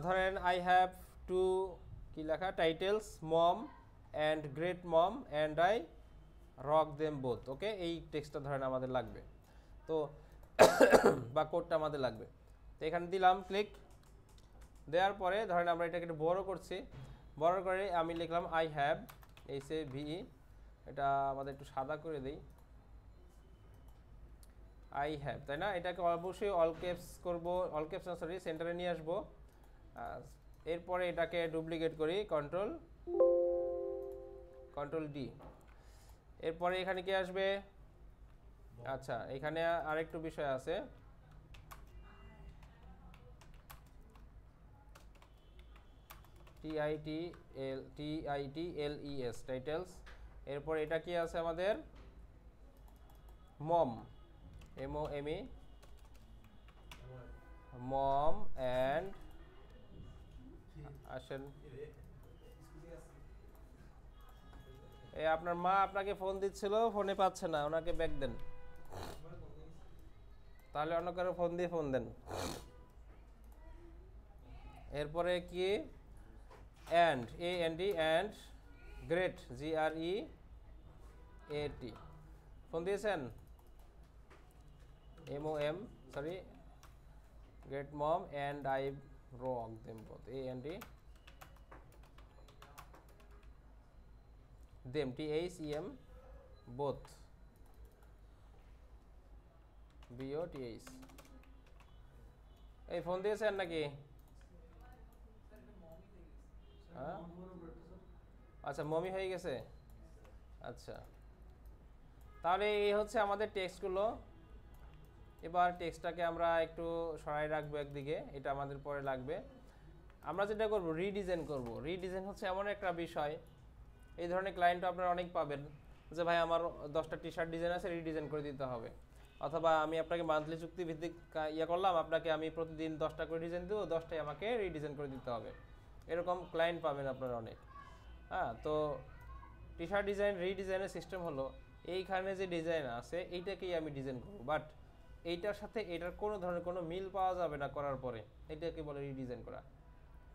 [SPEAKER 1] ধরেন আই হ্যাভ টু, কি লেখা, titles mom and great mom and I rock them both. Okay, এই টেক্সটটা ধরেন আমাদের লাগবে, তো বা কোডটা আমাদের লাগবে। তো এখানে দিলাম ক্লিক, দেওয়ার পরে ধরেন আমরা এটাকে একটু বড় করছি, বড় করে আমি লিখলাম আই হ্যাভ, HAVE, এটা আমাদের একটু সাদা করে দেই, আই হ্যাভ, তাই না? এটাকে অবশ্যই অল ক্যাপস করব, অল ক্যাপস না, সরি, সেন্টারে নিয়ে আসবো। এরপরে এটাকে ডুপ্লিকেট করি, কন্ট্রোল ডি। এরপরে এখানে কি আসবে? আচ্ছা, এখানে আরেকটু বিষয় আছে, TITLES, টাইটেলস। এরপর এটা কি আছে আমাদের? মম, MOME, মম অ্যান্ড, আসেন, এই আপনার মা আপনাকে ফোন দিচ্ছিল, ফোনে পাচ্ছে না, ওনাকে ব্যাক দেন, তাহলে অন্য কারো ফোন দিয়ে ফোন দেন। এরপরে কি? And, AND, and great, GREAT, phone দিয়েছেন? MOM, sorry, great mom and I rock them both, AND them, THEM, both, BOTH। এই ফোন দিয়েছেন নাকি? হ্যাঁ, আচ্ছা, মমি হয়ে গেছে। আচ্ছা, তাহলে এই হচ্ছে আমাদের টেক্সটগুলো। এবার টেক্সটটাকে আমরা একটু সরাই রাখবো একদিকে, এটা আমাদের পরে লাগবে। আমরা যেটা করব, রিডিজাইন করব। রিডিজাইন হচ্ছে এমন একটা বিষয়, এই ধরনের ক্লায়েন্টও আপনারা অনেক পাবেন যে ভাই আমার 10টা টি শার্ট ডিজাইন আছে, রিডিজাইন করে দিতে হবে। অথবা আমি আপনাকে মান্থলি চুক্তি ভিত্তিক ইয়ে করলাম, আপনাকে আমি প্রতিদিন 10টা করে ডিজাইন দেবো, 10টাই আমাকে রিডিজাইন করে দিতে হবে, এরকম ক্লায়েন্ট পাবেন আপনারা অনেক। হ্যাঁ, তো টি শার্ট ডিজাইন রিডিজাইনের সিস্টেম হলো এইখানে যে ডিজাইন আছে এইটাকেই আমি ডিজাইন করবো, বাট এইটার সাথে এটার কোনো ধরনের কোনো মিল পাওয়া যাবে না করার পরে, এটাকে বলে রিডিজাইন করা।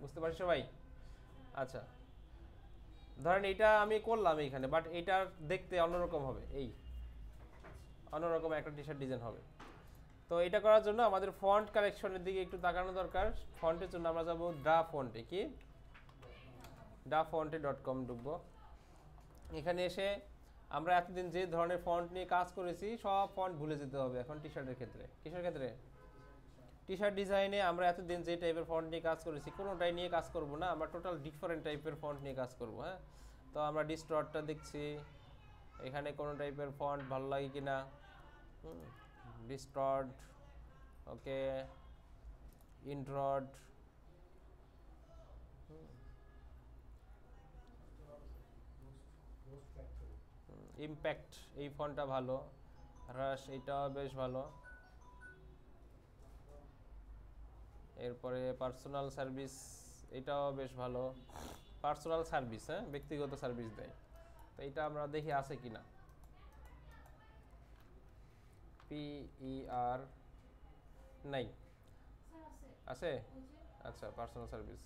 [SPEAKER 1] বুঝতে পারছি সবাই? আচ্ছা, ধরেন এটা আমি করলাম এইখানে, বাট এইটার দেখতে অন্যরকম হবে, এই অন্যরকম একটা টি শার্ট ডিজাইন হবে। তো এটা করার জন্য আমাদের ফন্ট কালেকশনের দিকে একটু তাকানো দরকার। ফন্টের জন্য আমরা যাব ডা ফন্টে, কি dafonte.com ঢুকবো। এখানে এসে আমরা এতদিন যে ধরনের ফন্ট নিয়ে কাজ করেছি সব ফন্ট ভুলে যেতে হবে এখন টি শার্টের ক্ষেত্রে। কিসের ক্ষেত্রে? টি শার্ট ডিজাইনে আমরা এতদিন যে টাইপের ফন্ট নিয়ে কাজ করেছি কোনোটাই নিয়ে কাজ করব না, আমরা টোটাল ডিফারেন্ট টাইপের ফন্ট নিয়ে কাজ করব। হ্যাঁ, তো আমরা ডিস্টর্টটা দেখছি, এখানে কোনো টাইপের ফন্ট ভালো লাগে কিনা, ডিস্টর্ট, ওকে, ইন্ট্রড, ইম্প্যাক্ট, এই ফন্টটা ভালো, রাশ এইটাও বেশ ভালো। এরপরে পার্সোনাল সার্ভিস, এটাও বেশ ভালো, পার্সোনাল সার্ভিস, হ্যাঁ ব্যক্তিগত সার্ভিস দেয়। তো এটা আমরা দেখি আছে কিনা, PER নাই, আছে? আচ্ছা, পার্সোনাল সার্ভিস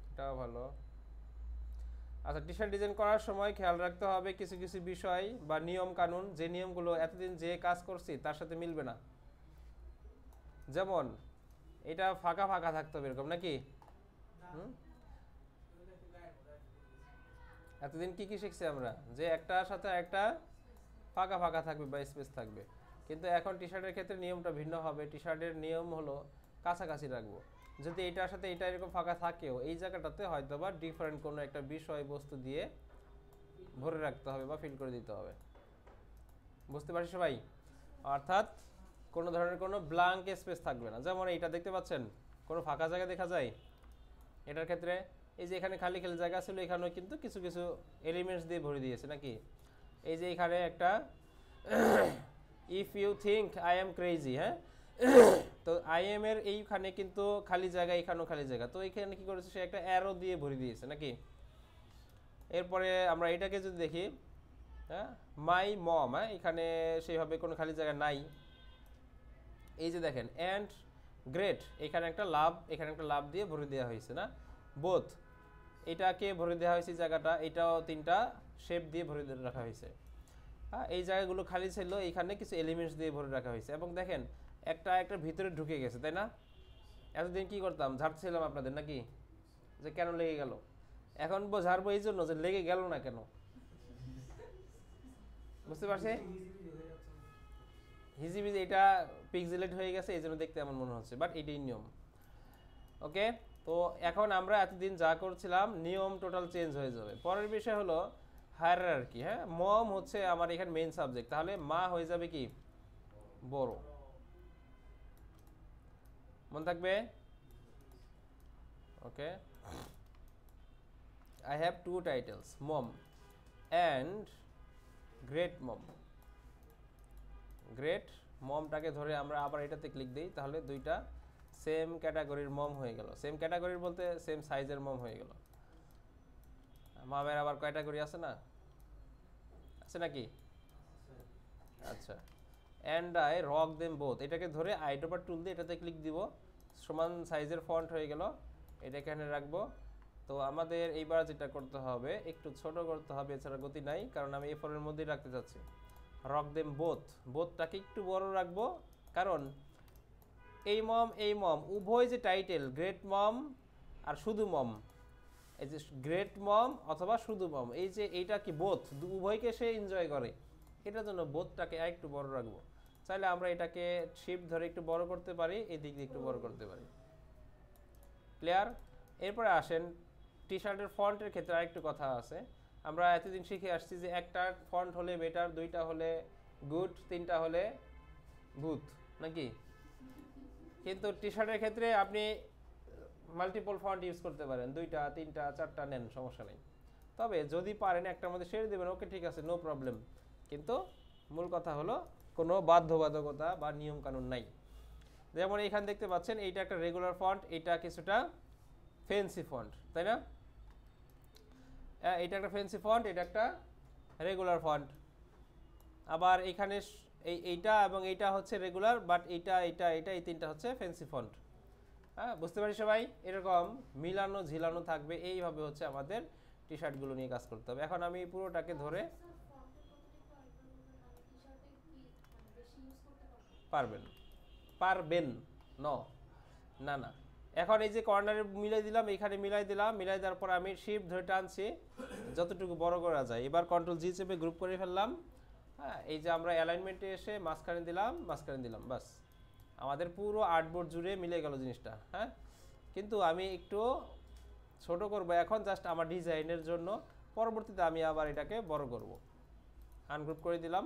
[SPEAKER 1] এটাও ভালো। আচ্ছা, টি শার্ট ডিজাইন করার সময় খেয়াল রাখতে হবে কিছু কিছু বিষয় বা নিয়ম কানুন, যে নিয়মগুলো এতদিন যে কাজ করছি তার সাথে মিলবে না। যেমন এটা ফাঁকা ফাঁকা থাকতে হবে এরকম নাকি? এতদিন কি কি শিখছি আমরা, যে একটার সাথে একটা ফাঁকা ফাঁকা থাকবে বা স্পেস থাকবে, কিন্তু এখন টি শার্টের ক্ষেত্রে নিয়মটা ভিন্ন হবে। টি শার্টের নিয়ম হলো কাছাকাছি রাখবো, যদি এটার সাথে এটা এরকম ফাঁকা থাকেও এই জায়গাটাতে হয়তো বা ডিফারেন্ট কোনো একটা বিষয় বস্তু দিয়ে ভরে রাখতে হবে বা ফিল করে দিতে হবে। বুঝতে পারছি সবাই? অর্থাৎ কোনো ধরনের কোনো ব্ল্যাঙ্ক স্পেস থাকবে না। যেমন এইটা দেখতে পাচ্ছেন কোনো ফাঁকা জায়গা দেখা যায় এটার ক্ষেত্রে, এই যে এখানে খালি খালি জায়গা ছিল এখানেও কিন্তু কিছু কিছু এলিমেন্টস দিয়ে ভরে দিয়েছে নাকি? এই যে এখানে একটা if you think I am crazy, হ্যাঁ তো আই এম এর এইখানে কিন্তু খালি জায়গা, এখানেও খালি জায়গা, তো এখানে কি করেছে সে একটা অ্যারো দিয়ে ভরে দিয়েছে নাকি? এরপরে আমরা এটাকে যদি দেখি, হ্যাঁ মাই মম, হ্যাঁ এখানে সেইভাবে কোনো খালি জায়গা নাই। এই যে দেখেন অ্যান্ড গ্রেট, এখানে একটা লাভ, এখানে একটা লাভ দিয়ে ভরে দেওয়া হয়েছে না? বোথ, এটাকে ভরে দেওয়া হয়েছে জায়গাটা, এটাও তিনটা শেপ দিয়ে ভরে রাখা হয়েছে। হ্যাঁ, এই জায়গাগুলো খালি ছিল, এখানে কিছু এলিমেন্টস দিয়ে ভরে রাখা হয়েছে এবং দেখেন একটা একটা ভিতরে ঢুকে গেছে, তাই না? এতদিন কি করতাম, ঝাড়ছিলাম আপনাদের নাকি যে কেন লেগে গেল, এখন ঝাড়বো এই জন্য যে লেগে গেল না কেন। বুঝতে পারছি? হিজিবিজি এটা পিক্সেলেট হয়ে গেছে এই জন্য দেখতে এমন মনে হচ্ছে, বাট এটাই নিয়ম। ওকে, তো এখন আমরা এতদিন যা করছিলাম নিয়ম টোটাল চেঞ্জ হয়ে যাবে। পরের বিষয় হলো হায়ারার্কি। হ্যাঁ, মম হচ্ছে আমার এখানে মেইন সাবজেক্ট, তাহলে মা হয়ে যাবে কি বড়, মনে থাকবে? Okay, I have two titles, mom and great mom. Great মমটাকে ধরে আমরা আবার এটাতে ক্লিক দিই, তাহলে দুইটা সেম ক্যাটাগরির মম হয়ে গেল। সেম ক্যাটাগরির বলতে সেম সাইজের মম হয়ে গেল। মামের আবার ক্যাটাগরি আছে না? আছে নাকি? আচ্ছা, and I rock them both, এটাকে ধরে আইড্রপার টুল দিয়ে এটাতে ক্লিক দিব, সমান সাইজের ফন্ট হয়ে গেল, এটা এখানে রাখবো। তো আমাদের এইবার যেটা করতে হবে একটু ছোট করতে হবে, এছাড়া গতি নাই, কারণ আমি A4 এর মধ্যেই রাখতে চাচ্ছি। রক দেম বোথ, বোথটাকে একটু বড় রাখবো, কারণ এই মম উভয় যে টাইটেল, গ্রেট মম আর শুধু মম, এই যে গ্রেট মম অথবা শুধু মম, এই যে এইটা কি বোথ উভয়কে সে এনজয় করে, এটার জন্য বোথটাকে একটু বড় রাখবো। চাইলে আমরা এটাকে শিফট ধরে একটু বড় করতে পারি, এই দিক দিয়ে একটু বড় করতে পারি। ক্লিয়ার? এরপরে আসেন টি শার্টের ফন্টের ক্ষেত্রে আরেকটু কথা আছে। আমরা এতদিন শিখে আসছি যে একটা ফন্ট হলে বেটার, দুইটা হলে গুড, তিনটা হলে ভূত নাকি? কিন্তু টি শার্টের ক্ষেত্রে আপনি মাল্টিপল ফন্ট ইউজ করতে পারেন, দুইটা তিনটা চারটা নেন, সমস্যা নেই। তবে যদি পারেন একটার মধ্যে শেয়ার দেবেন, ওকে ঠিক আছে, নো প্রবলেম, কিন্তু মূল কথা হলো কোনো বাধ্যবাধকতা বা নিয়ম কানুন নাই। যেমন এখানে দেখতে পাচ্ছেন এইটা একটা রেগুলার ফন্ট, এটা কিছুটা ফ্যান্সি ফন্ট, তাই না? এটা একটা ফ্যান্সি ফন্ট, এটা একটা রেগুলার ফন্ট। আবার এখানে এইটা এবং এইটা হচ্ছে রেগুলার, বাট এইটা এইটা এটা এই তিনটা হচ্ছে ফ্যান্সি ফন্ট। হ্যাঁ, বুঝতে পারি সবাই? এরকম মিলানো ঝিলানো থাকবে, এইভাবে হচ্ছে আমাদের টি শার্টগুলো নিয়ে কাজ করতে হবে। এখন আমি পুরোটাকে ধরে পারবেন পারবেন না না, এখন এই যে কর্নারে মিলাই দিলাম, এখানে মিলাই দিলাম, মিলাই দেওয়ার পর আমি শিফট ধরে টানছি যতটুকু বড় করা যায়। এবার কন্ট্রোল জি চেপে গ্রুপ করে ফেললাম। হ্যাঁ, এই যে আমরা অ্যালাইনমেন্টে এসে মাঝখানে দিলাম, বাস আমাদের পুরো আর্টবোর্ড জুড়ে মিলে গেল জিনিসটা। হ্যাঁ, কিন্তু আমি একটু ছোট করব এখন, জাস্ট আমার ডিজাইনের জন্য। পরবর্তীতে আমি আবার এটাকে বড় করব। আনগ্রুপ করে দিলাম,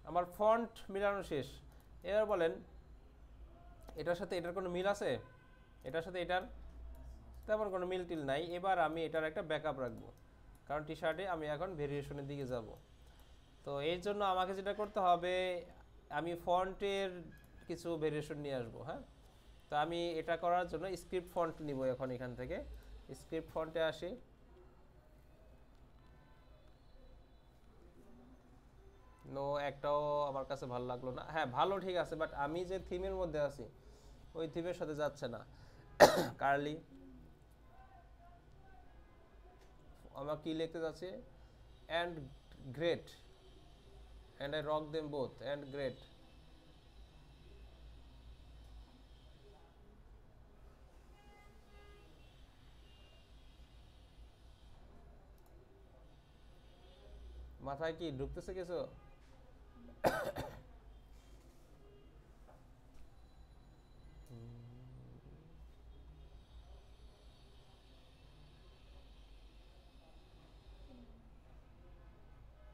[SPEAKER 1] আমার ফন্ট মিলানো শেষ। এবার বলেন এটার সাথে এটার কোনো মিল আছে? এটার সাথে এটার তেমন কোনো মিল টিল নাই। এবার আমি এটার একটা ব্যাকআপ রাখবো, কারণ টি শার্টে আমি এখন ভেরিয়েশনের দিকে যাব। তো এর জন্য আমাকে যেটা করতে হবে, আমি ফন্টের কিছু ভেরিয়েশন নিয়ে আসবো। হ্যাঁ, তো আমি এটা করার জন্য স্ক্রিপ্ট ফন্ট নিব। এখন এখান থেকে স্ক্রিপ্ট ফন্টে আসি। নো, একটাও আমার কাছে ভালো লাগলো না। হ্যাঁ, ভালো ঠিক আছে, বাট আমি যে থিমের মধ্যে আছি ওই থিমের সাথে যাচ্ছে না। কার্লি আমরা কি লিখতে যাচ্ছি? And great, and I rock them both, and great. মাথায় কি ঢুকতেছে কিছু?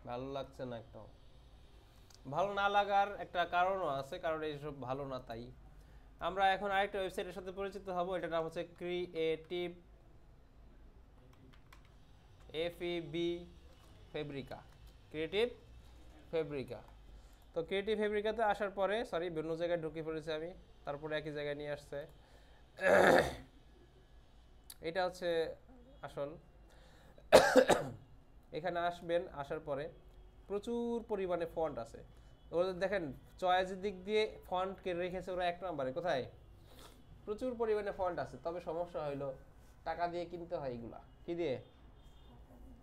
[SPEAKER 1] ভালো লাগছে না একটাও। ভালো না লাগার একটা কারণও আছে, কারণ এইসব ভালো না। তাই আমরা এখন আরেকটা ওয়েবসাইটের সাথে পরিচিত হব। এটার নাম হচ্ছে ক্রিয়েটিভ ফেব্রিকা। Creative Fabrica. তো ক্রিয়েটিভ ফেব্রিকাতে আসার পরে, সরি বিভিন্ন জায়গায় ঢুকে পড়েছি আমি, তারপরে একই জায়গায় নিয়ে আসছে। এটা হচ্ছে আসল। এখানে আসবেন, আসার পরে প্রচুর পরিমাণে ফন্ট আছে। ওদের দেখেন চয়েসের দিক দিয়ে ফন্ট কে রেখেছে ওরা 1 নম্বরে। কোথায়? প্রচুর পরিমাণে ফন্ট আছে, তবে সমস্যা হইলো টাকা দিয়ে কিনতে হয় এগুলা। কি দিয়ে?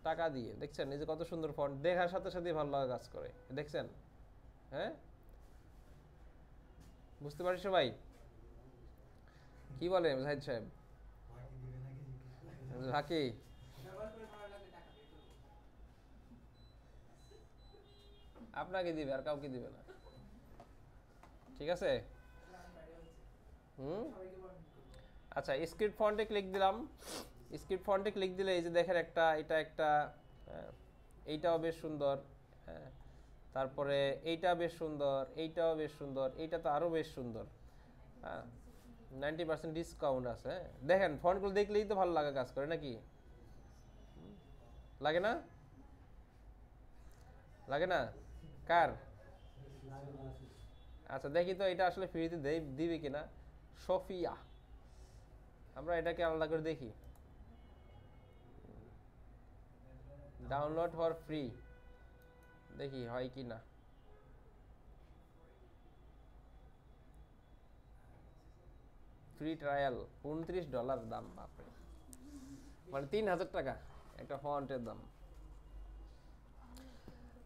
[SPEAKER 1] টাকা দিয়ে। দেখছেন এই যে কত সুন্দর ফন্ট, দেখার সাথে সাথে ভালো লাগা কাজ করে, দেখছেন? হ্যাঁ, বুঝতে পারি সবাই? কি বলে জাহিদ সাহেব? বাকি আপনাকে দিবে, আর কাউকে দিবে না। ঠিক আছে? আচ্ছা, স্ক্রিপ্ট ফন্টে ক্লিক দিলাম। স্ক্রিপ্ট ফন্টে ক্লিক দিলে এই যে দেখেন একটা, এটা একটা, এইটাও বেশ সুন্দর। হ্যাঁ, তারপরে এইটা বেশ সুন্দর, এইটাও বেশ সুন্দর, এইটা তো আরো বেশ সুন্দর। হ্যাঁ, 90% ডিসকাউন্ট আছে। দেখেন ফন্টগুলো দেখলেই তো ভালো লাগা কাজ করে, নাকি? লাগে না? লাগে না? কার? আচ্ছা, দেখি তো এটা আসলে ফ্রিতে দিবে কিনা। সোফিয়া, আমরা এটাকে আলাদা করে দেখি। ডাউনলোড ফর ফ্রি, দেখি হয় কি না। ফ্রি ট্রায়াল $29 দাম, বাপরে, মানে 3000 টাকা একটা ফন্টের দাম।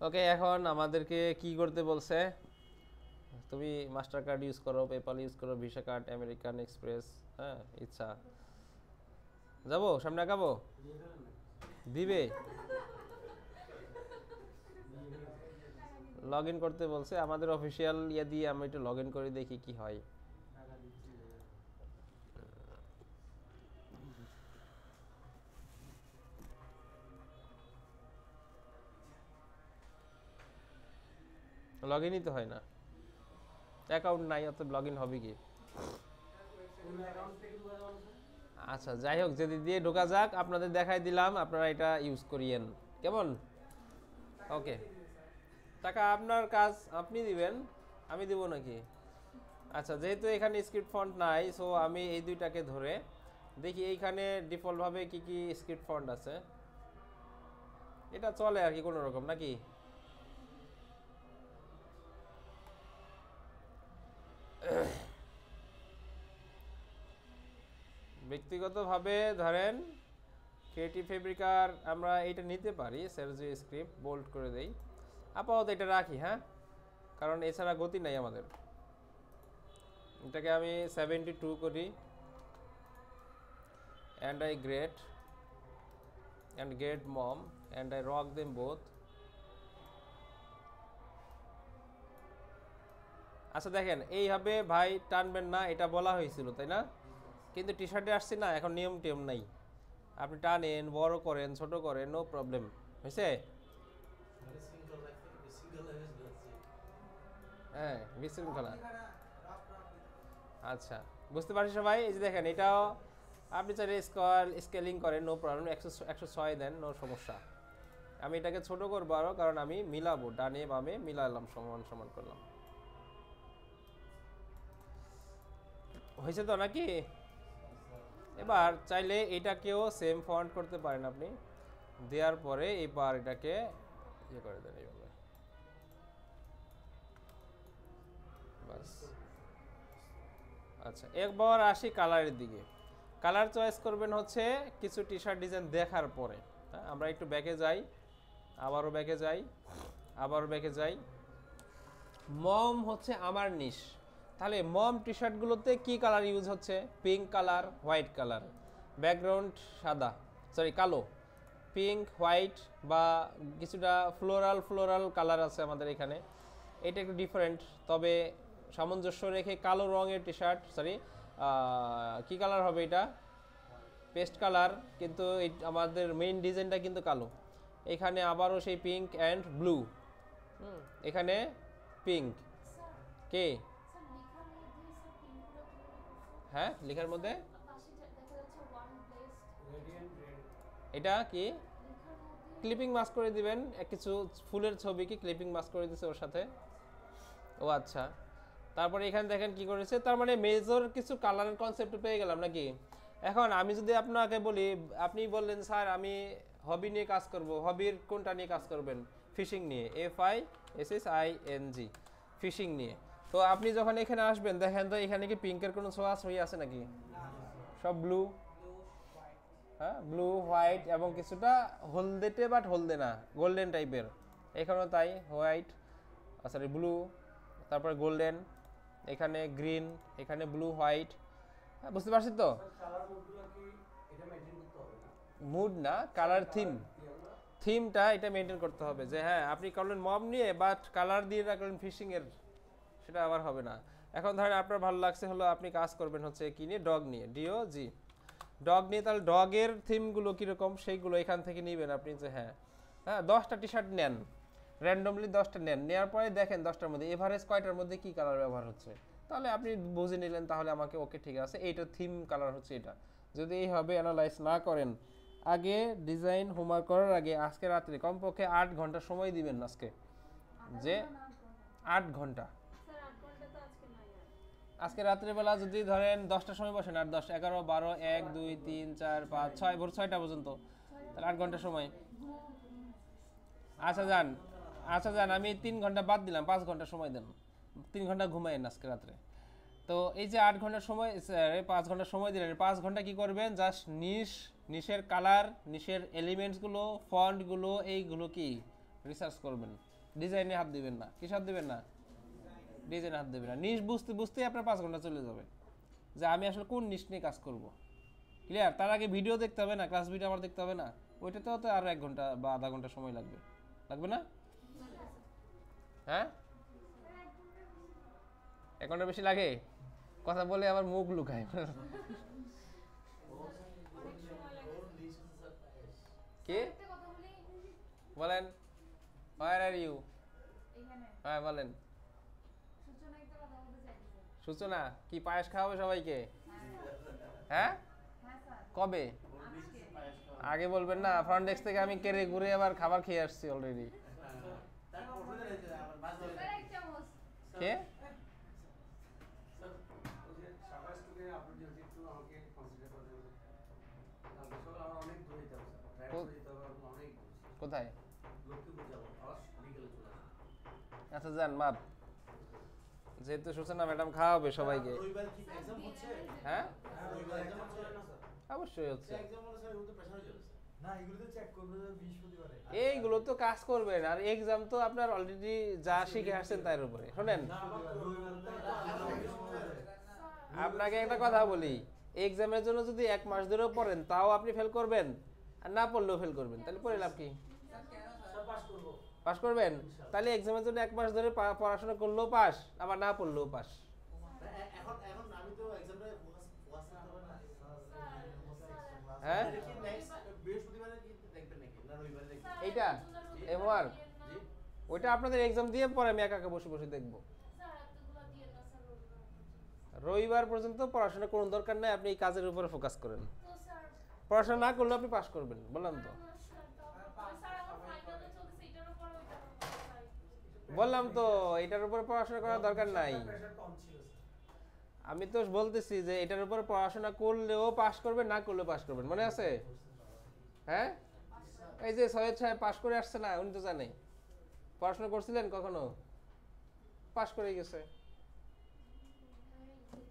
[SPEAKER 1] ওকে, এখন আমাদেরকে কি করতে বলছে? তুমি মাস্টার কার্ড ইউজ করো, পেপাল ইউজ করো, ভিসা কার্ড, আমেরিকান এক্সপ্রেস। হ্যাঁ, ইচ্ছা। যাবো সামনে আগাবো? দিবে? লগ ইন করতে বলছে আমাদের অফিসিয়াল ইয়ে দিয়ে। আমি একটু লগ ইন করে দেখি কি হয়। লগ ইনই তো হয় না, অ্যাকাউন্ট নাই, অত লগ ইন হবে কি? আচ্ছা, যাই হোক, যদি দিয়ে ঢোকা যাক, আপনাদের দেখাই দিলাম, আপনারা এটা ইউজ করিয়েন, কেমন? ওকে, টাকা আপনার কাজ আপনি দিবেন, আমি দিব নাকি? আচ্ছা, যেহেতু এখানে স্ক্রিপ্ট ফন্ট নাই, সো আমি এই দুইটাকে ধরে দেখি এইখানে ডিফল্টভাবে কি কি স্ক্রিপ্ট ফন্ট আছে। এটা চলে আর কি কোনো রকম নাকি? ব্যক্তিগতভাবে ধরেন ক্রিয়েটিভ ফেব্রিকার আমরা এইটা নিতে পারি, সেরজিও স্ক্রিপ্ট বোল্ড করে দেই, আপাতত এটা রাখি, হ্যাঁ, কারণ এছাড়া গতি নাই আমাদের। এটাকে আমি 72 করি, and I get mom and I rock them both. আচ্ছা দেখেন, এইভাবে ভাই টানবেন না, এটা বলা হয়েছিল তাই না? কিন্তু টি শার্টে আসছি না, এখন নিয়ম টিয়ম নাই, আপনি টানেন, বড় করেন, ছোট করেন, নো প্রবলেম। হয়েছে? হ্যাঁ, বিশৃঙ্খলা। আচ্ছা, বুঝতে পারছি সবাই। এই যে দেখেন, এটাও আপনি চাইলে স্কেলিং করেন, নো প্রবলেম, 106 দেন, নো সমস্যা। আমি এটাকে ছোট করবো আরও, কারণ আমি মিলাবো, ডানে বামে মিলালাম, সমান সমান করলাম। হয়েছে তো নাকি? এবার চাইলে এটাকেও সেম ফন্ট করতে পারেন আপনি, দেওয়ার পরে এবার এটাকে ইয়ে করে দেন এইভাবে, বাস। আচ্ছা, একবার আসি কালারের দিকে। কালার চয়েস করবেন হচ্ছে কিছু টি শার্ট ডিজাইন দেখার পরে। হ্যাঁ, আমরা একটু ব্যাকে যাই, আবারও ব্যাকে যাই, আবারও ব্যাকে যাই। মম হচ্ছে আমার নিশ, তাহলে মম টি শার্টগুলোতে কী কালার ইউজ হচ্ছে? Pink colour, white colour, background সাদা, সরি কালো, পিঙ্ক, হোয়াইট বা কিছুটা ফ্লোরাল কালার আছে আমাদের এখানে। এটা একটু ডিফারেন্ট, তবে সামঞ্জস্য রেখে কালো রঙের টি শার্ট, সরি কী কালার হবে এটা? পেস্ট কালার, কিন্তু আমাদের মেইন ডিজাইনটা কিন্তু কালো। এখানে আবারও সেই পিঙ্ক অ্যান্ড ব্লু, এখানে পিঙ্ক। কে? হ্যাঁ, লেখার মধ্যে এটা কি ক্লিপিং মাস্ক করে দিবেন, কিছু ফুলের ছবি কি ক্লিপিং মাস্ক করে দিছে ওর সাথে। ও আচ্ছা, তারপরে এখানে দেখেন কি করেছে, তার মানে মেজর কিছু কালারের কনসেপ্ট পেয়ে গেলাম নাকি? এখন আমি যদি আপনাকে বলি, আপনি বললেন স্যার আমি হবি নিয়ে কাজ করব, হবির কোনটা নিয়ে কাজ করবেন? ফিশিং নিয়ে, FISSING, ফিশিং নিয়ে। তো আপনি যখন এখানে আসবেন, দেখেন তো এখানে কি পিঙ্কের কোনো ছোঁয়া ছড়ি আছে নাকি? সব ব্লু, হ্যাঁ, ব্লু, হোয়াইট এবং কিছুটা হলদেটে, বাট হলদে না, গোল্ডেন টাইপের। এখানেও তাই, হোয়াইট, সরি ব্লু, তারপরে গোল্ডেন, এখানে গ্রিন, এখানে ব্লু, হোয়াইট। বুঝতে পারছি তো? মুড না, কালার থিমটা এটা মেনটেন করতে হবে, যে হ্যাঁ আপনি করলেন মম নিয়ে, বাট কালার দিয়ে রাখলেন ফিশিংয়ের, সেটা আবার হবে না। এখন ধরেন আপনার ভালো লাগছে হলো, আপনি কাজ করবেন হচ্ছে কি নিয়ে? ডগ নিয়ে, DOG, ডগ নিয়ে। তাহলে ডগের থিমগুলো কীরকম সেইগুলো এখান থেকে নেবেন আপনি, যে হ্যাঁ 10টা টি শার্ট নেন, র্যান্ডমলি 10টা নেন, নেওয়ার পরে দেখেন 10টার মধ্যে এভারেজ কয়টার মধ্যে কী কালার ব্যবহার হচ্ছে, তাহলে আপনি বুঝে নিলেন, তাহলে আমাকে ওকে ঠিক আছে, এইটার থিম কালার হচ্ছে এটা। যদি এইভাবে অ্যানালাইজ না করেন, আগে ডিজাইন হোমওয়ার্ক করার আগে আজকে রাত্রে কমপক্ষে 8 ঘন্টা সময় দিবেন আজকে, যে 8 ঘন্টা। আজকে রাত্রেবেলা যদি ধরেন 10টার সময় বসেন, 8, 10, 11, 12, 1, 2, 3, 4, 5, 6, ভোর 6টা পর্যন্ত, তাহলে 8 ঘন্টা সময়। আচ্ছা যান, আমি 3 ঘন্টা বাদ দিলাম, 5 ঘন্টা সময় দেন, 3 ঘন্টা ঘুমাইন আজকে রাত্রে। তো এই যে 8 ঘন্টা সময়, 5 ঘন্টা সময় দিলেন, 5 ঘন্টা কি করবেন? জাস্ট নিশের কালার, নিশের এলিমেন্টসগুলো, ফন্টগুলো, এইগুলো কি রিসার্চ করবেন, ডিজাইনে হাত দিবেন না। কি হাত দিবেন না? ডিজাইনে হাত দিবেন না। নিশ বুঝতে বুঝতেই আপনার 5 ঘন্টা চলে যাবে, যে আমি আসলে কোন নিশ নিয়ে কাজ করব। ক্লিয়ার? তার আগে ভিডিও দেখতে হবে না, ক্লাস ভিডিও আমার দেখতে হবে না, ওইটাতেও তো আরও 1 ঘন্টা বা আধা ঘন্টা সময় লাগবে না? হ্যাঁ, 1 ঘন্টা বেশি লাগে? কথা বলে আবার মুখ লুকায়। কি বলেন? Where are you? হ্যাঁ বলেন। সূচনা কি পায়েস খাওয়াবে সবাইকে? হ্যাঁ, কবে? আগে বলবেন না, ফ্রন্ট ডেস্ক থেকে আমি কেড়ে ঘুরে আবার খাবার খেয়ে আসছি অলরেডি। কে
[SPEAKER 5] স্যার ওই যে সাতাশ টুকে আপনি যদি একটু আমাকে কনসিডার করে দেবেন কালকে সকালে আমার অনেক দূরে যেতে হবে স্যার ড্রাইভ করে যেতে হবে আমার অনেক দূর
[SPEAKER 1] কোথায়
[SPEAKER 5] লক্ষ্মীপুর যাবো আবার বিকেলে চলে আসবো
[SPEAKER 1] আচ্ছা যান মাপ যেহেতু সূচনা ম্যাডাম খাওয়াবে সবাইকে
[SPEAKER 5] রবিবার কি এক্সাম হচ্ছে
[SPEAKER 1] হ্যাঁ
[SPEAKER 5] রবিবার এক্সাম হচ্ছে না স্যার
[SPEAKER 1] অবশ্যই হচ্ছে
[SPEAKER 5] এক্সাম হলে স্যার ওটা প্রেশার হয়ে যাবে স্যার
[SPEAKER 6] না এগুলো তো চেক করবে বৃহস্পতিবারে
[SPEAKER 1] এইগুলো তো কাজ করবেন আর এক্সাম তো আপনার অলরেডি যা শিখে আসছেন তার উপরে শোনেন আপনাকে একটা কথা বলি এক্সামের জন্য যদি 1 মাস ধরেও পড়েন তাও আপনি ফেল করবেন আর না পড়লেও ফেল করবেন তাহলে পড়ে লাভ কি
[SPEAKER 5] স্যার পাস করবো
[SPEAKER 1] পাস করবেন তাহলে এক্সামের জন্য 1 মাস ধরে পড়াশোনা করলেও পাস আবার না পড়লেও পাস
[SPEAKER 5] এখন এখন আমি তো এক্সামটা ফোকাস করতে পারবো না
[SPEAKER 1] হ্যাঁ
[SPEAKER 5] দেখি নেক্সট বৃহস্পতিবারে কি দেখবেন নাকি না রবিবারে দেখবেন
[SPEAKER 1] এইটা এমআর ওইটা আপনাদের এক্সাম দিয়ে পরে আমি একা একা বসে বসে দেখব রবিবার পর্যন্ত পড়াশোনা কোনো দরকার নাই আপনি এই কাজের উপরে ফোকাস করেন পড়াশোনা না করলে আপনি পাস করবেন বললাম তো এটার উপরে পড়াশোনা করার দরকার নাই
[SPEAKER 6] প্রেশার কম ছিল
[SPEAKER 1] আমি তো বলতেছি যে এটার উপরে পড়াশোনা করলেও পাস করবেন না করলেও পাস করবেন মনে আছে হ্যাঁ এই যে সৈয়দ সাহেব পাস করে আসছে না উনি তো জানে পড়াশোনা করছিলেন কখনো পাস করে গেছে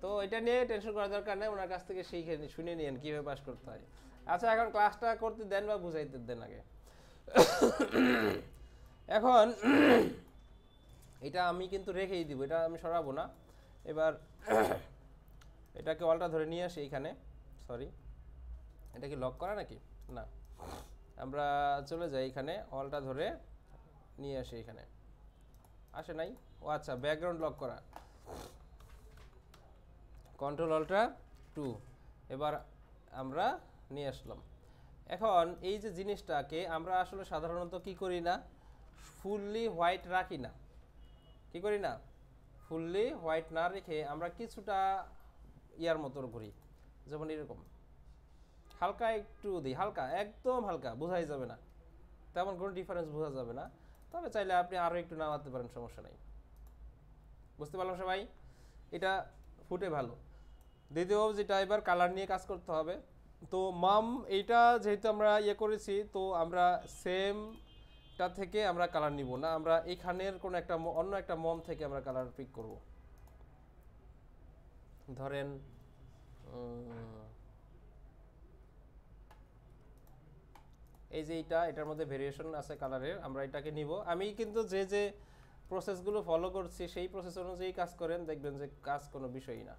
[SPEAKER 1] তো এটা নিয়ে টেনশন করার দরকার নেই ওনার কাছ থেকে শিখে শুনে নিয়েন কিভাবে পাস করতে হয় আচ্ছা এখন ক্লাসটা করতে দেন বা বুঝাইতে দেন আগে এখন এটা আমি কিন্তু রেখেই দিব এটা আমি সরাবো না এবার এটাকে অলটা ধরে নিয়ে আসি এইখানে সরি এটা কি লক করা নাকি না আমরা চলে যাই এখানে অলটা ধরে নিয়ে আসি এখানে আসে নাই ও আচ্ছা ব্যাকগ্রাউন্ড লক করা কন্ট্রোল অল্ট্রা 2 এবার আমরা নিয়ে আসলাম এখন এই যে জিনিসটাকে আমরা আসলে সাধারণত কি করি না ফুললি হোয়াইট রাখি না কি করি না ফুললি হোয়াইট না রেখে আমরা কিছুটা ইয়ার মতো করি যেমন এরকম হালকা একটু দিই হালকা একদম হালকা বোঝাই যাবে না তেমন কোনো ডিফারেন্স বোঝা যাবে না তবে চাইলে আপনি আরও একটু নামাতে পারেন সমস্যা নেই বুঝতে পারলাম সবাই এটা ফুটে ভালো দ্বিতীয় যেটা এবার কালার নিয়ে কাজ করতে হবে তো মাম এইটা যেহেতু আমরা ইয়ে করেছি তো আমরা সেমটা থেকে আমরা কালার নিব না আমরা এইখানের কোনো একটা অন্য একটা মম থেকে আমরা কালার পিক করব ধরেন এই যে এটার মধ্যে ভেরিয়েশন আছে কালারের আমরা এটাকে নিব আমি কিন্তু যে যে প্রসেসগুলো ফলো করছি সেই প্রসেস অনুযায়ী কাজ করেন দেখবেন যে কাজ কোনো বিষয়ই না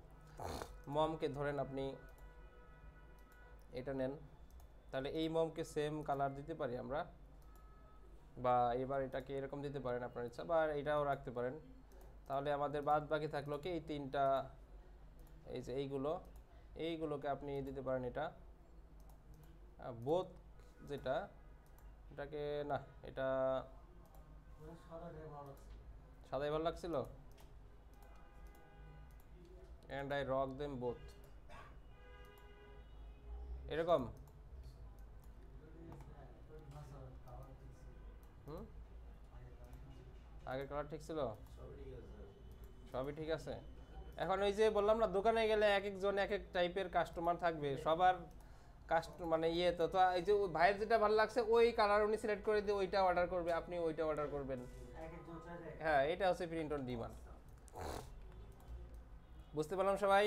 [SPEAKER 1] মমকে ধরেন আপনি এটা নেন তাহলে এই মমকে সেম কালার দিতে পারি আমরা বা এবার এটাকে এরকম দিতে পারেন আপনার ইচ্ছা বা এটাও রাখতে পারেন তাহলে আমাদের বাদ বাকি থাকলো কি এই তিনটা এই যে এইগুলোকে আপনি দিতে পারেন এটা বোথ যেটা এটাকে না এটা সাদাই ভালো লাগছিল and I rock them both এরকম আগে কালার ঠিক ছিল সবই ঠিক আছে এখন ওই যে বললাম না দোকানে গেলে এক একজন এক এক টাইপের কাস্টমার থাকবে সবার মানে ইয়ে তো এই যে ভাইয়ের যেটা ভালো লাগছে ওই কালার উনি সিলেক্ট করে দিয়ে ওইটা অর্ডার করবে আপনি ওইটা অর্ডার করবেন হ্যাঁ এটা হচ্ছে প্রিন্ট অন ডিমান্ড বুঝতে পারলাম সবাই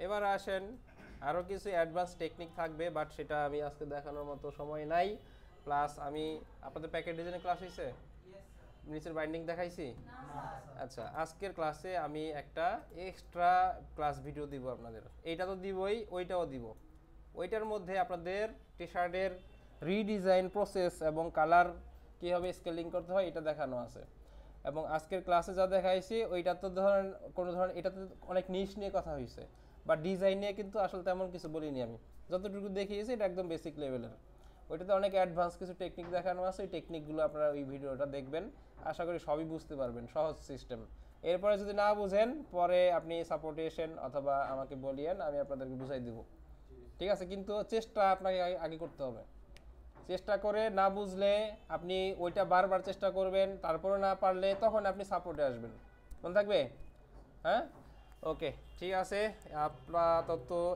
[SPEAKER 1] এবার আসেন আরও কিছু অ্যাডভান্স টেকনিক থাকবে বাট সেটা আমি আজকে দেখানোর মতো সময় নাই প্লাস আমি আপনাদের প্যাকেট ডিজাইনের ক্লাস হয়েছে নিচের বাইন্ডিং দেখাইছি আচ্ছা আজকের ক্লাসে আমি একটা এক্সট্রা ক্লাস ভিডিও দিব আপনাদের এইটা তো দিবই ওইটাও দিব ওইটার মধ্যে আপনাদের টি শার্টের রিডিজাইন প্রসেস এবং কালার কীভাবে স্কেলিং করতে হয় এটা দেখানো আছে এবং আজকের ক্লাসে যা দেখাইছি ওইটা তো ধরেন কোনো ধরনের এটাতে অনেক নিশ নিয়ে কথা হয়েছে বা ডিজাইন নিয়ে কিন্তু আসলে তেমন কিছু বলিনি আমি যতটুকু দেখিয়েছি এটা একদম বেসিক লেভেলের ওইটাতে অনেক অ্যাডভান্স কিছু টেকনিক দেখানো আছে ওই টেকনিকগুলো আপনারা ওই ভিডিওটা দেখবেন আশা করি সবই বুঝতে পারবেন সহজ সিস্টেম এরপরে যদি না বুঝেন পরে আপনি সাপোর্টে এসেন অথবা আমাকে বলিয়েন আমি আপনাদেরকে বুঝাই দেব ঠিক আছে কিন্তু চেষ্টা আপনাকে আগে করতে হবে চেষ্টা করে না বুঝলে আপনি ওইটা বারবার চেষ্টা করবেন তারপরে না পারলে তখন আপনি সাপোর্টে আসবেন মনে থাকবে? হ্যাঁ, ওকে, ঠিক আছে। আপাতত